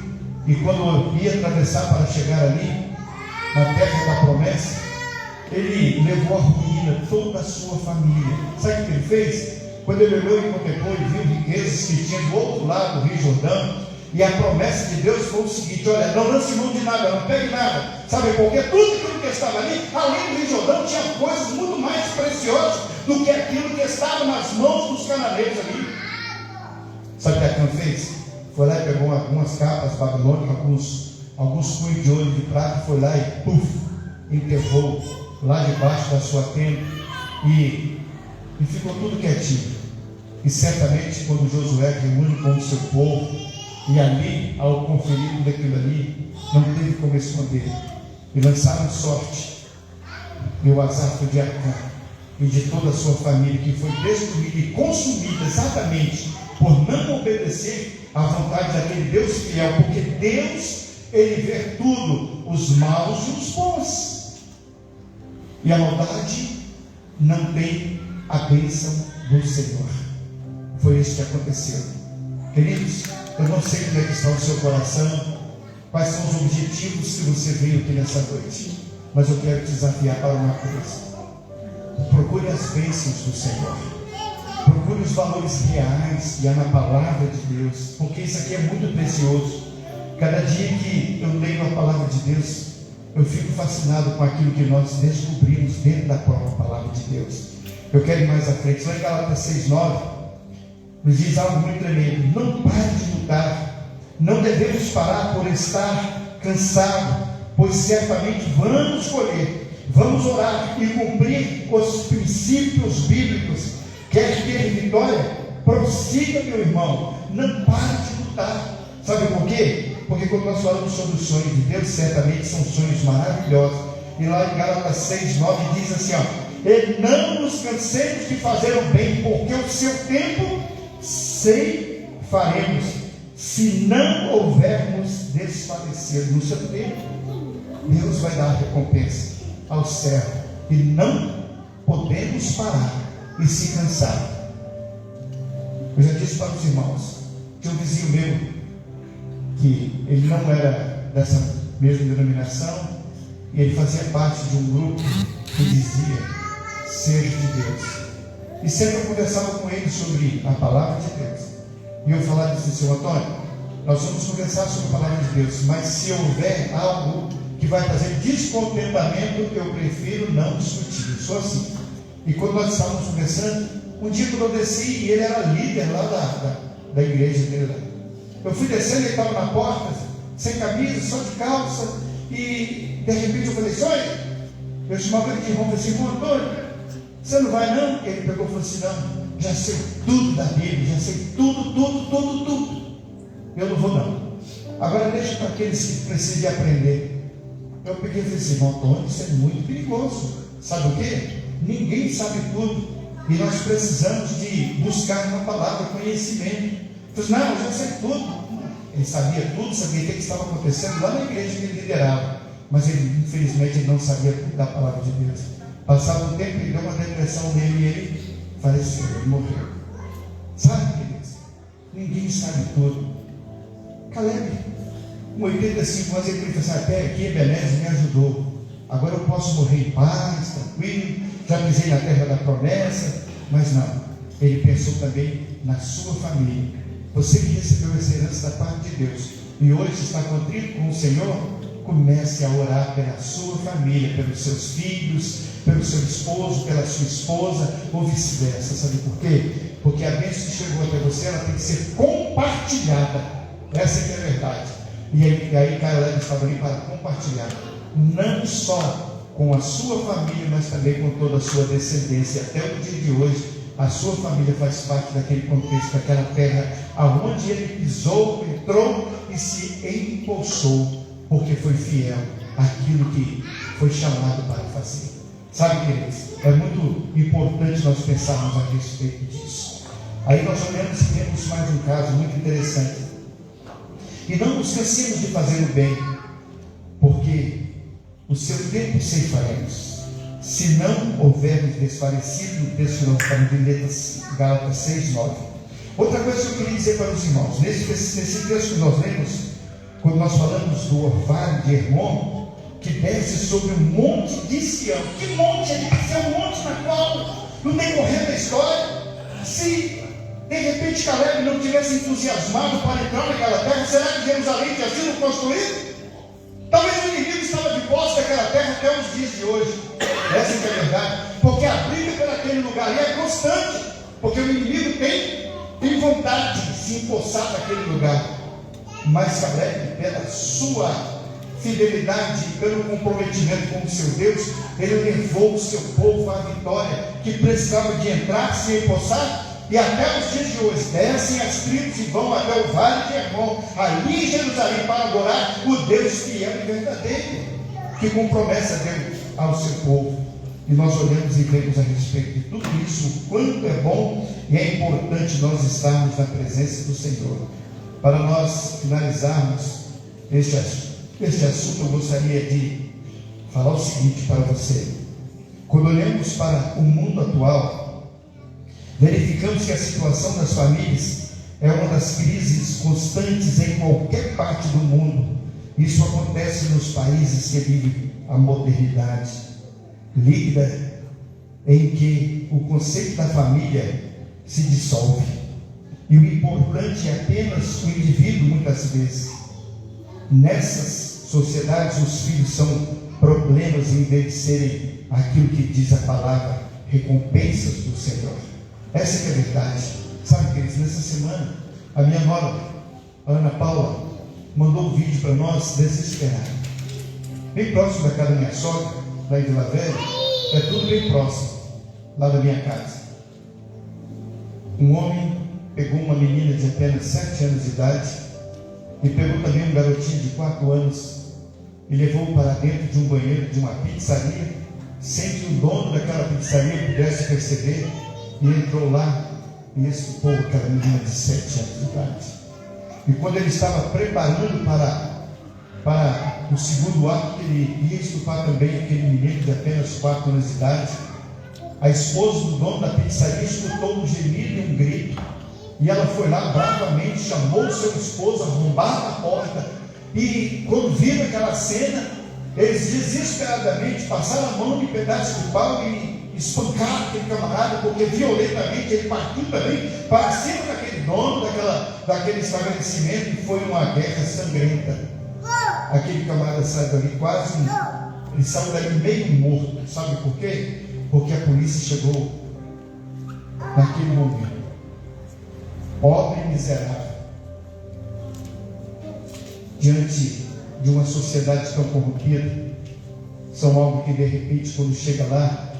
e quando ia atravessar para chegar ali, na terra da promessa, ele levou a ruína toda a sua família. Sabe o que ele fez? Quando ele olhou e contemplou e viu riquezas que tinha do outro lado do Rio Jordão, e a promessa de Deus foi o seguinte: olha, não lance mão de nada, não pegue nada. Sabe por quê? Tudo aquilo que estava ali, além do Rio Jordão, tinha coisas muito mais preciosas do que aquilo que estava nas mãos dos cananeus ali. Sabe o que Acã fez? Foi lá e pegou algumas capas babilônicas, alguns punhos de ouro de prata, foi lá e enterrou lá debaixo da sua tenda, e ficou tudo quietinho. E certamente quando Josué reúne com o seu povo, e ali, ao conferir tudo aquilo ali, não teve como esconder, e lançaram sorte. E o azar foi de Acã e de toda a sua família, que foi destruída e consumida exatamente por não obedecer à vontade daquele Deus fiel, porque Deus, ele vê tudo, os maus e os bons, e a maldade não tem a bênção do Senhor. Foi isso que aconteceu. Queridos, eu não sei como é que está o seu coração, quais são os objetivos que você veio aqui nessa noite, mas eu quero te desafiar para uma coisa: procure as bênçãos do Senhor, procure os valores reais que há na palavra de Deus, porque isso aqui é muito precioso. Cada dia que eu leio a palavra de Deus, eu fico fascinado com aquilo que nós descobrimos dentro da própria palavra de Deus. Eu quero ir mais à frente. Lá em Gálatas 6:9 nos diz algo muito tremendo: não pare de lutar, não devemos parar por estar cansado, pois certamente vamos colher, vamos orar e cumprir os princípios bíblicos. Quer ter vitória? Prossiga, meu irmão, não pare de lutar. Sabe por quê? Porque quando nós falamos sobre os sonhos de Deus, certamente são sonhos maravilhosos. E lá em Gálatas 6:9 diz assim: e não nos cansemos de fazer o bem, porque o seu tempo sei faremos, se não houvermos desfalecido. No seu tempo, Deus vai dar recompensa ao servo, e não podemos parar e se cansar. Eu já disse para os irmãos, tinha um vizinho meu que ele não era dessa mesma denominação, e ele fazia parte de um grupo que dizia ser de Deus. E sempre eu conversava com ele sobre a palavra de Deus. E eu falava assim: seu Antônio, nós vamos conversar sobre a palavra de Deus, mas se houver algo que vai trazer descontentamento, eu prefiro não discutir. Eu sou assim. E quando nós estávamos conversando, um dia quando eu desci, e ele era líder lá da igreja dele lá, eu fui descendo, ele estava na porta, sem camisa, só de calça, e de repente eu falei assim: olha, eu chamava ele de irmão, falei assim: irmão Antônio, você não vai não? Ele pegou e falou assim: não, já sei tudo da Bíblia, já sei tudo. eu não vou não. Agora deixa para aqueles que precisam de aprender. Eu peguei e falei assim, irmão Antônio, isso é muito perigoso. Sabe o quê? Ninguém sabe tudo. E nós precisamos de buscar na palavra conhecimento. Eu falei, não, eu já sei tudo. Ele sabia tudo, sabia o que estava acontecendo lá na igreja que ele liderava. Mas ele, infelizmente, ele não sabia tudo da palavra de Deus. Passado um tempo, ele deu uma depressão nele e ele faleceu, ele morreu. Sabe, queridos? Ninguém sabe tudo. Caleb, com 85 anos, ele falou assim, até aqui Ebenezer me ajudou. Agora eu posso morrer em paz, tranquilo, já pisei na terra da promessa. Mas não, ele pensou também na sua família. Você que recebeu essa herança da parte de Deus e hoje está contrito com o Senhor, comece a orar pela sua família, pelos seus filhos, pelo seu esposo, pela sua esposa, ou vice-versa. Sabe por quê? Porque a bênção que chegou até você, ela tem que ser compartilhada. Essa é que é a verdade. E aí Caleb estava ali para compartilhar, não só com a sua família, mas também com toda a sua descendência. Até o dia de hoje, a sua família faz parte daquele contexto, daquela terra aonde ele pisou, entrou e se empossou, porque foi fiel àquilo que foi chamado para fazer. Sabe, queridos, é muito importante nós pensarmos a respeito disso. Aí nós olhamos e temos mais um caso muito interessante. E não nos cansemos de fazer o bem, porque o seu tempo ceifaremos, se não houvermos desfalecido. No texto que nós estamos em Gálatas 6:9. Outra coisa que eu queria dizer para os irmãos, nesse texto que nós lemos, quando nós falamos do orvalho de Hermon, que desce sobre um monte de Sião. Que monte? Ele disse, é um monte na qual, no decorrer da história, se de repente Caleb não tivesse entusiasmado para entrar naquela terra, será que Jerusalém tinha sido construída? Talvez o inimigo estava de posse daquela terra até os dias de hoje. Essa é a verdade. Porque a briga por aquele lugar ali é constante. Porque o inimigo tem vontade de se empossar naquele lugar. Mas Caleb, pela sua fidelidade, pelo comprometimento com o seu Deus, ele levou o seu povo à vitória, que precisava de entrar, se empossar. E até os dias de hoje, descem as tribos e vão até o vale de Hermon, ali em Jerusalém, para adorar o Deus fiel e verdadeiro, que com promessa deu ao seu povo. E nós olhamos e vemos a respeito de tudo isso, o quanto é bom e é importante nós estarmos na presença do Senhor. Para nós finalizarmos este assunto, eu gostaria de falar o seguinte para você. Quando olhamos para o mundo atual, verificamos que a situação das famílias é uma das crises constantes em qualquer parte do mundo. Isso acontece nos países que vivem a modernidade líquida, em que o conceito da família se dissolve. E o importante é apenas o indivíduo, muitas vezes. Nessas sociedades, os filhos são problemas em vez de serem aquilo que diz a palavra, recompensas do Senhor. Essa que é a verdade. Sabe, queridos, nessa semana, a minha nora, a Ana Paula, mandou um vídeo para nós desesperado. Bem próximo da casa da minha sogra, lá em Vila Velha, é tudo bem próximo, lá da minha casa. Um homem pegou uma menina de apenas 7 anos de idade e pegou também um garotinho de 4 anos e levou para dentro de um banheiro de uma pizzaria, sem que o dono daquela pizzaria pudesse perceber. E entrou lá e estupou aquela menina de 7 anos de idade. E quando ele estava preparando para o segundo ato, que ele ia estupar também aquele menino de apenas 4 anos de idade, a esposa do dono da pizzaria escutou um gemido e um grito. E ela foi lá bravamente, chamou o seu esposo, arrombaram a porta. E quando viram aquela cena, eles desesperadamente passaram a mão de pedaço de pau e espancaram aquele camarada, porque violentamente ele partiu também para cima daquele dono daquele estabelecimento, e foi uma guerra sangrenta. Aquele camarada saiu dali ele saiu dali meio morto. Sabe por quê? Porque a polícia chegou naquele momento. Pobre e miserável, diante de uma sociedade tão corrompida, são algo que de repente, quando chega lá,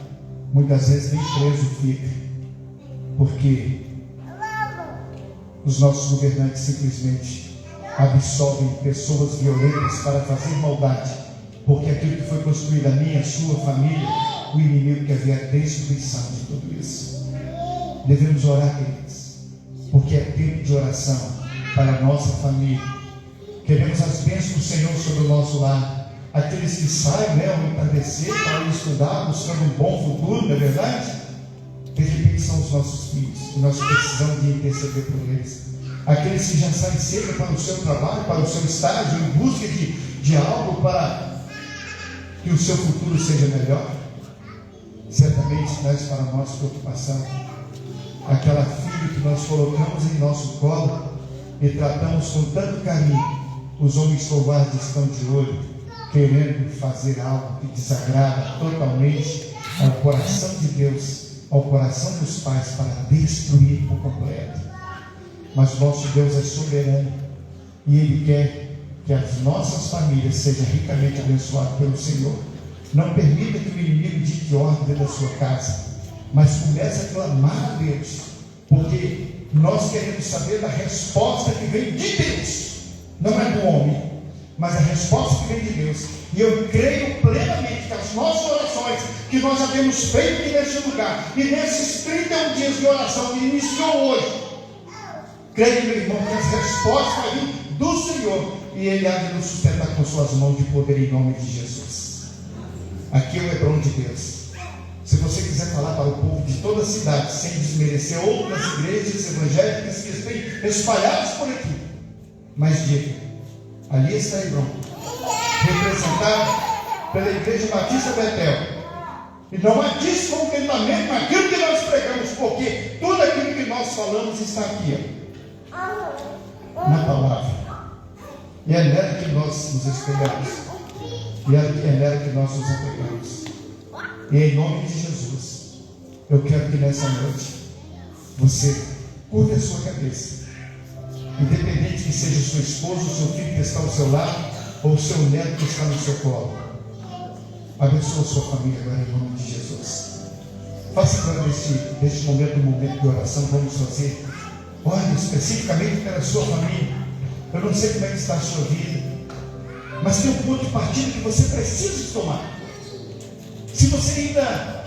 muitas vezes nem preso fica, porque os nossos governantes simplesmente Absolvem pessoas violentas para fazer maldade, porque aquilo que foi construído, a minha, a sua família, o inimigo quer ver a destruição de tudo isso. Devemos orar, queridos, porque é tempo de oração para a nossa família. Queremos as bênçãos do Senhor sobre o nosso lar. Aqueles que saem, ao entardecer para estudar, buscando um bom futuro, não é verdade? De repente são os nossos filhos, e nós precisamos de interceder por eles. Aqueles que já saem cedo para o seu trabalho, para o seu estágio, em busca de algo para que o seu futuro seja melhor. Certamente traz para nós preocupação aquela filha que nós colocamos em nosso colo e tratamos com tanto carinho. Os homens covardes estão de olho, querendo fazer algo que desagrada totalmente ao coração de Deus, ao coração dos pais, para destruir por completo. Mas nosso Deus é soberano e Ele quer que as nossas famílias sejam ricamente abençoadas pelo Senhor. Não permita que o inimigo dite ordem dentro da sua casa, mas comece a clamar a Deus, porque nós queremos saber da resposta que vem de Deus, não é do homem, mas a resposta que vem de Deus. E eu creio plenamente que as nossas orações que nós já temos feito aqui neste lugar, e nesses 31 dias de oração que iniciou hoje, creio, meu irmão, que as respostas vão vir do Senhor, e Ele há de nos sustentar com suas mãos de poder em nome de Jesus. Aqui é o Hebron de Deus. Se você quiser falar para o povo de toda a cidade, sem desmerecer outras igrejas evangélicas que estão espalhadas por aqui, mas diga: ali está Hebron, representado pela Igreja Batista Betel. E não há descontentamento naquilo que nós pregamos, porque tudo aquilo que nós falamos está aqui, na palavra. E é nela que nós nos espelhamos, e é nela que nós nos apegamos. E em nome de Jesus, eu quero que nessa noite você curva a sua cabeça, independente que seja o seu esposo, o seu filho que está ao seu lado, ou o seu neto que está no seu colo. Abençoa a sua família agora em nome de Jesus. Faça agora neste momento, um momento de oração. Vamos fazer, olhe especificamente pela sua família. Eu não sei como é que está a sua vida, mas tem um ponto de partida que você precisa tomar. Se você ainda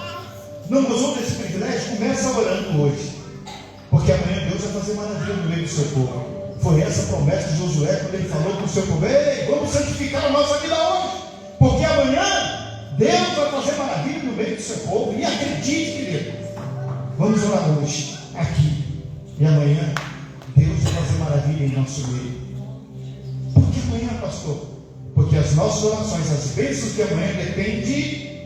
não gozou desse privilégio, começa orando hoje, porque amanhã Deus vai fazer maravilha no meio do seu povo. Foi essa a promessa de Josué quando ele falou para o seu povo: ei, vamos santificar a nossa vida hoje, porque amanhã Deus vai fazer maravilha no meio do seu povo. E acredite, querido, vamos orar hoje, aqui, e amanhã Deus vai fazer maravilha em nosso meio. Por que amanhã, pastor? Porque as nossas orações, as bênçãos de amanhã dependem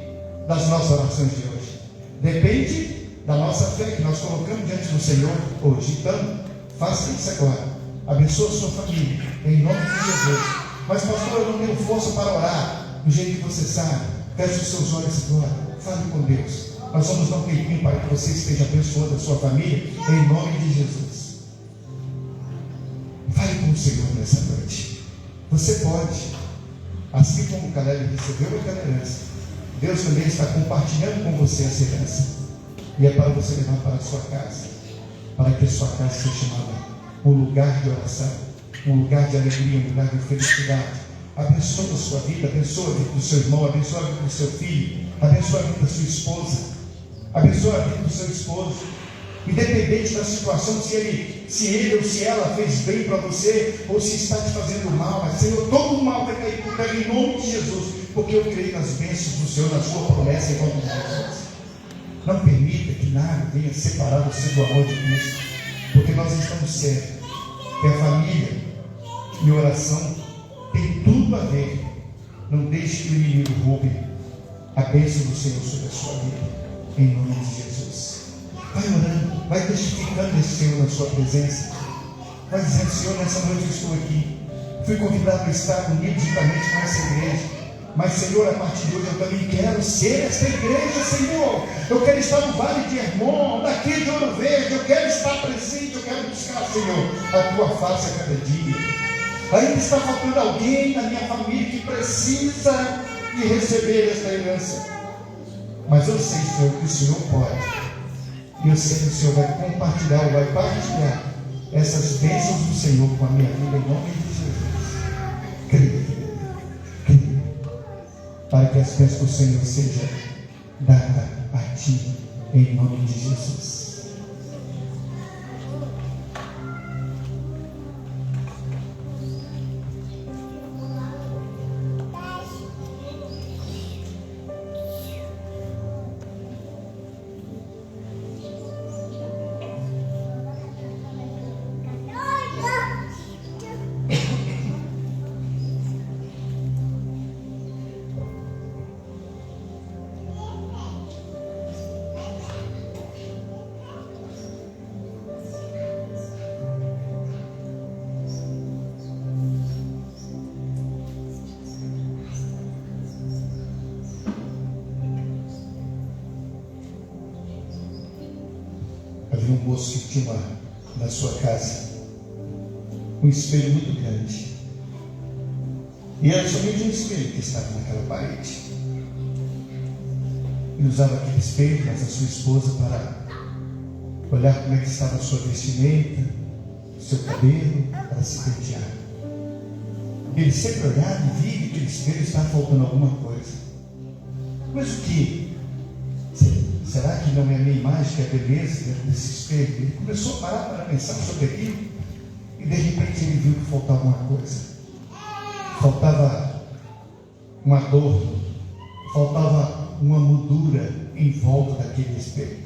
das nossas orações de hoje, depende da nossa fé que nós colocamos diante do Senhor hoje. Então, faça isso agora, abençoa a sua família, em nome de Jesus. Mas pastor, eu não tenho força para orar do jeito que você sabe. Feche os seus olhos agora, fale com Deus. Nós vamos dar um tempinho para que você esteja abençoando a sua família, em nome de Jesus. Fale com o Senhor nessa noite. Você pode, assim como Caleb recebeu aquela herança, Deus também está compartilhando com você essa herança, e é para você levar para a sua casa, para que a sua casa seja chamada um lugar de oração, um lugar de alegria, um lugar de felicidade. Abençoa a sua vida, abençoa a vida do seu irmão, abençoa a vida do seu filho, abençoa a vida da sua esposa, abençoa a vida do seu esposo, independente da situação, se ele ou se ela fez bem para você, ou se está te fazendo mal. Mas Senhor, todo o mal vai cair por terra em nome de Jesus, porque eu creio nas bênçãos do Senhor, na sua promessa em nome de Jesus. Não permita que nada venha separar você do amor de Cristo, porque nós estamos certos que a família e oração tem tudo a ver. Não deixe que o inimigo roube a bênção do Senhor sobre a sua vida, em nome de Jesus. Vai orando, vai testificando esse Senhor na sua presença, vai dizendo: Senhor, nessa noite eu estou aqui, fui convidado a estar unido juntamente com essa igreja, mas Senhor, a partir de hoje eu também quero ser essa igreja, Senhor. Eu quero estar no Vale de Hermon, daqui de Ouro Verde, eu quero estar presente, eu quero buscar, Senhor, a tua face a cada dia. Ainda está faltando alguém na minha família que precisa de receber esta herança, mas eu sei, Senhor, que o Senhor pode, e eu sei que o Senhor vai compartilhar, vai partilhar essas bênçãos do Senhor com a minha vida, em nome de Jesus. Creia, creia, para que as bênçãos do Senhor sejam dadas a ti, em nome de Jesus. Havia um moço que tinha na sua casa um espelho muito grande. E era somente um espelho que estava naquela parede. Ele usava aquele espelho, mas a sua esposa, para olhar como é que estava a sua vestimenta, o seu cabelo, para se pentear. Ele sempre olhava e via que aquele espelho estava faltando alguma coisa. Mas o que? Será que não é a minha imagem que é a beleza dentro desse espelho? Ele começou a parar para pensar sobre aquilo e de repente ele viu que faltava uma coisa. Faltava um adorno, faltava uma moldura em volta daquele espelho.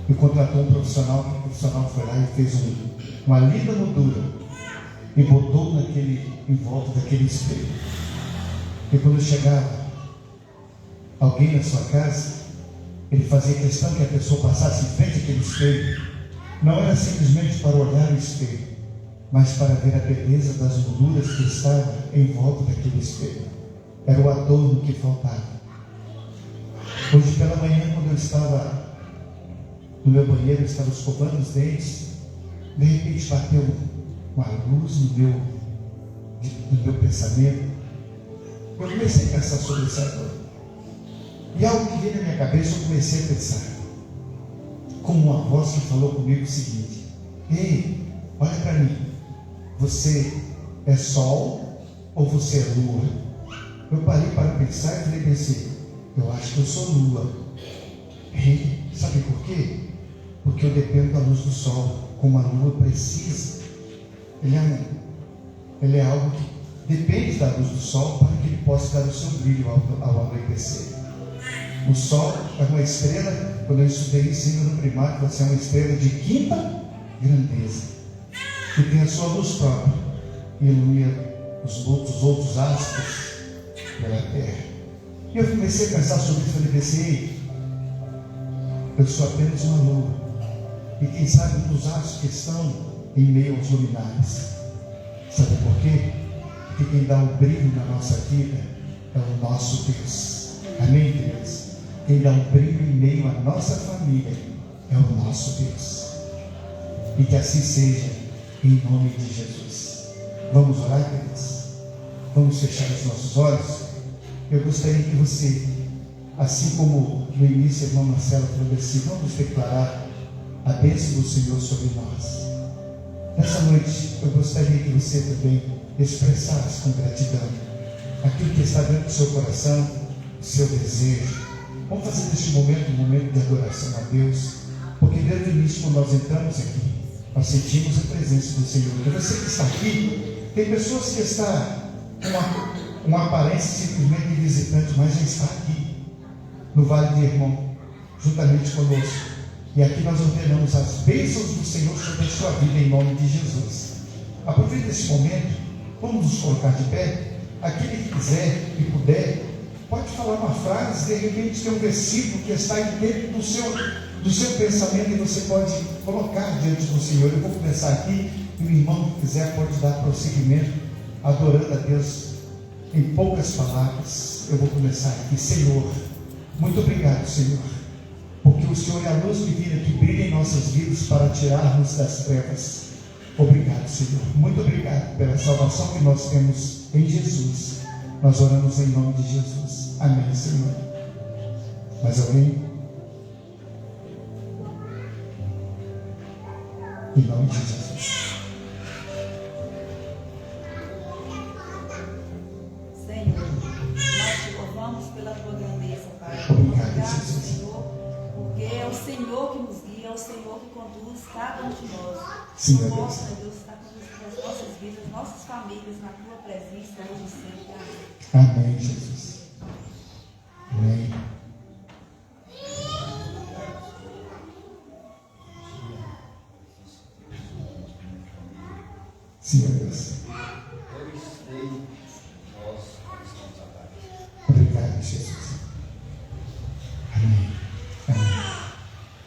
E contratou um profissional, que o profissional foi lá e fez uma linda moldura e botou em volta daquele espelho. E quando chegava alguém na sua casa, ele fazia questão que a pessoa passasse em frente àquele espelho. Não era simplesmente para olhar o espelho, mas para ver a beleza das molduras que estavam em volta daquele espelho. Era o adorno que faltava. Hoje pela manhã, quando eu estava no meu banheiro, eu estava escovando os dentes, de repente bateu uma luz no meu pensamento. Eu comecei a pensar sobre esse adorno. E algo que veio na minha cabeça, eu comecei a pensar, como uma voz que falou comigo o seguinte: ei, olha para mim, você é sol ou você é lua? Eu parei para pensar e falei assim: eu acho que eu sou lua. E sabe por quê? Porque eu dependo da luz do sol, como a lua precisa. Ele é algo que depende da luz do sol para que ele possa dar o seu brilho ao anoitecer. O sol é uma estrela, quando eu estudei ensino no primário, você é uma estrela de quinta grandeza, que tem a sua luz própria e ilumina os outros astros pela terra. E eu comecei a pensar sobre isso, eu pensei, eu sou apenas uma lua, e quem sabe um dos astros que estão em meio aos luminares. Sabe por quê? Porque quem dá o brilho na nossa vida é o nosso Deus. Amém, Deus? Quem dá um brilho em meio à nossa família é o nosso Deus. E que assim seja, em nome de Jesus. Vamos orar, queridos? Vamos fechar os nossos olhos? Eu gostaria que você, assim como no início a irmã Marcela falou assim, vamos declarar a bênção do Senhor sobre nós. Nessa noite, eu gostaria que você também expressasse com gratidão aquilo que está dentro do seu coração, o seu desejo. Vamos fazer deste momento um momento de adoração a Deus, porque desde o início, quando nós entramos aqui, nós sentimos a presença do Senhor. E você que está aqui, tem pessoas que estão com uma aparência simplesmente de visitante, mas já está aqui, no Vale de Hermon, juntamente conosco. E aqui nós ordenamos as bênçãos do Senhor sobre a sua vida, em nome de Jesus. Aproveite esse momento, vamos nos colocar de pé. Aquele que quiser e puder, pode falar uma frase, de repente tem um versículo que está dentro do seu pensamento e você pode colocar diante do Senhor. Eu vou começar aqui e o irmão que quiser pode dar prosseguimento, adorando a Deus em poucas palavras. Eu vou começar aqui. Senhor, muito obrigado, Senhor, porque o Senhor é a luz divina que brilha em nossas vidas para tirar-nos das trevas. Obrigado, Senhor. Muito obrigado pela salvação que nós temos em Jesus. Nós oramos em nome de Jesus. Amém, Senhor. Mais alguém? Em nome de Jesus. Obrigado, Obrigado, Jesus. Senhor, porque é o Senhor que nos guia, é o Senhor que conduz cada um de nós. Sim, meu Deus. Nossa, Deus, está conduzindo as nossas vidas, nossas famílias na tua presença, hoje e sempre. Amém. Amém, Jesus. Amém. Sim, meu Deus. Obrigado, Jesus. Amém. Amém.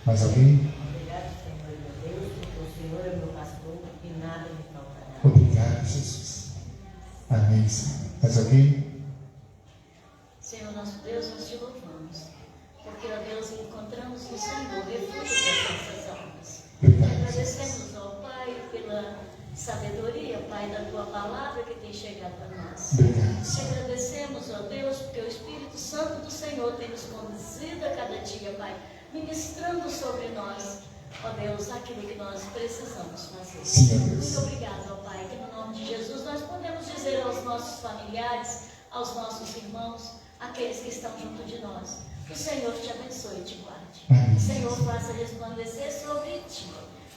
Mais alguém? Obrigado, Senhor, meu Deus, porque o Senhor é meu pastor e nada me faltará. Obrigado, Jesus. Amém, Senhor. Mais alguém? Senhor nosso Deus, nós te louvamos, porque, ó Deus, encontramos no Senhor refúgio das nossas almas. Obrigado, Agradecemos, ó Pai, pela sabedoria, Pai, da tua palavra que tem chegado a nós. Obrigado, Te Senhor. agradecemos, ó Deus, porque o Espírito Santo do Senhor tem nos conduzido a cada dia, Pai, ministrando sobre nós, ó Deus, aquilo que nós precisamos fazer. Sim, meu Deus. Muito obrigado, ó Pai, que no nome de Jesus nós podemos dizer aos nossos familiares, aos nossos irmãos, aqueles que estão junto de nós, que o Senhor te abençoe e te guarde. Amém. O Senhor faça resplandecer sobre ti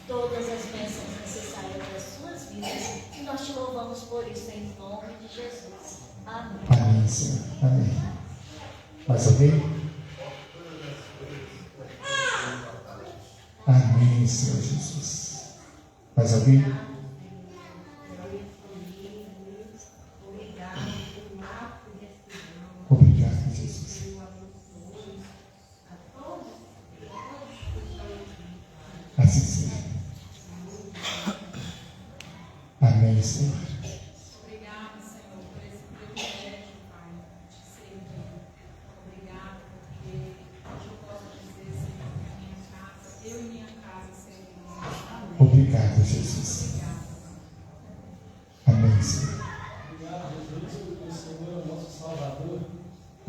todas as bênçãos necessárias para as suas vidas, e nós te louvamos por isso em nome de Jesus. Amém. Amém, Senhor. Amém. Mais alguém? Amém, Senhor Jesus. Mais alguém? Obrigado, Jesus. Assim seja. Amém, Senhor. Obrigada, Senhor, por esse privilégio, Pai, de servir. Obrigado, porque hoje eu posso dizer, Senhor, que a minha casa, eu e minha casa servimos. Amém. Obrigado, Jesus. Amém, Senhor. Obrigado, Jesus, porque o Senhor é o nosso Salvador.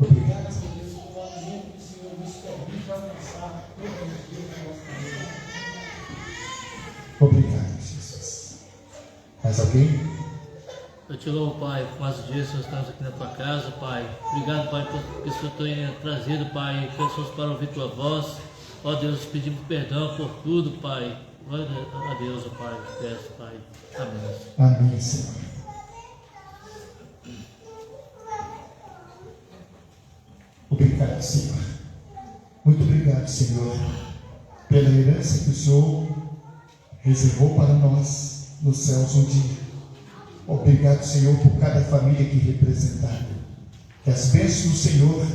Obrigado. Senhor Deus, pelo alimento que o Senhor nos permite alcançar todos os dias da nossa vida. Obrigado, Jesus. Mais alguém? Eu te louvo, Pai, por mais um dia nós estamos aqui na tua casa, Pai. Obrigado, Pai, porque o Senhor tem trazido, Pai, pessoas para ouvir tua voz. Ó Deus, pedimos perdão por tudo, Pai. Glória a Deus, ó Pai, te peço, Pai. Amém. Amém, Senhor. Obrigado, Senhor. Muito obrigado, Senhor, pela herança que o Senhor reservou para nós nos céus um dia. Obrigado, Senhor, por cada família aqui representada. Que as bênçãos do Senhor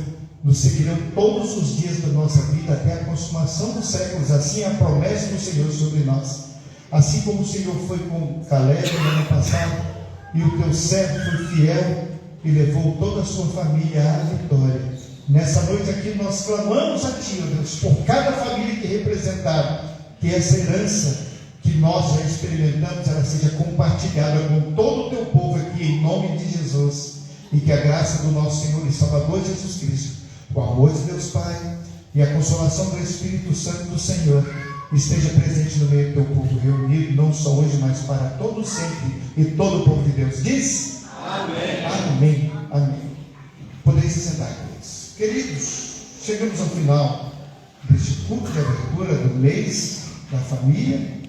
nos seguirão todos os dias da nossa vida até a consumação dos séculos. Assim é a promessa do Senhor sobre nós. Assim como o Senhor foi com Caleb no ano passado, e o teu servo foi fiel e levou toda a sua família à vitória. Nessa noite aqui nós clamamos a Ti, ó Deus, por cada família que representaram, que essa herança que nós já experimentamos, ela seja compartilhada com todo o Teu povo aqui, em nome de Jesus. E que a graça do nosso Senhor e Salvador Jesus Cristo, o amor de Deus Pai e a consolação do Espírito Santo do Senhor esteja presente no meio do Teu povo reunido, não só hoje, mas para todo sempre. E todo o povo de Deus diz: Amém. Amém. Amém. Podeis se sentar, queridos. Queridos, chegamos ao final deste culto de abertura do mês da família,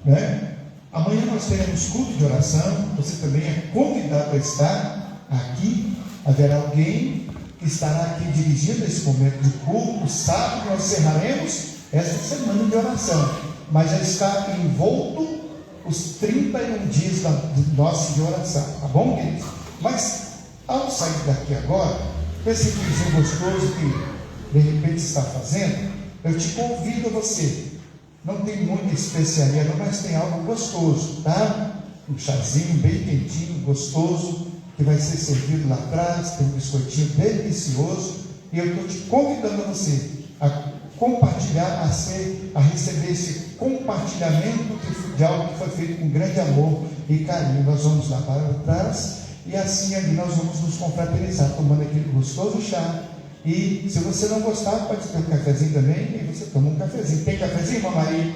né? Amanhã nós teremos culto de oração. Você também é convidado a estar aqui. Haverá alguém que estará aqui dirigindo esse momento de culto. Sábado nós encerraremos esta semana de oração, mas já está envolto os 31 dias de oração, tá bom, queridos? Mas ao sair daqui agora, com esse frisinho gostoso que de repente está fazendo, eu te convido a você. Não tem muita especiaria, não, mas tem algo gostoso, tá? Um chazinho bem quentinho, gostoso, que vai ser servido lá atrás. Tem um biscoitinho delicioso, e eu estou te convidando a você a compartilhar, a receber esse compartilhamento de algo que foi feito com grande amor e carinho. Nós vamos lá para trás, e assim ali nós vamos nos confraternizar, tomando aquele gostoso chá. E se você não gostar, pode ter um cafezinho também, e você toma um cafezinho. Tem cafezinho, irmã Maria?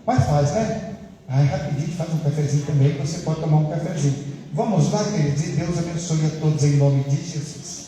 Mas faz, né? Aí rapidinho faz um cafezinho também, você pode tomar um cafezinho. Vamos lá, queridos, e Deus abençoe a todos em nome de Jesus.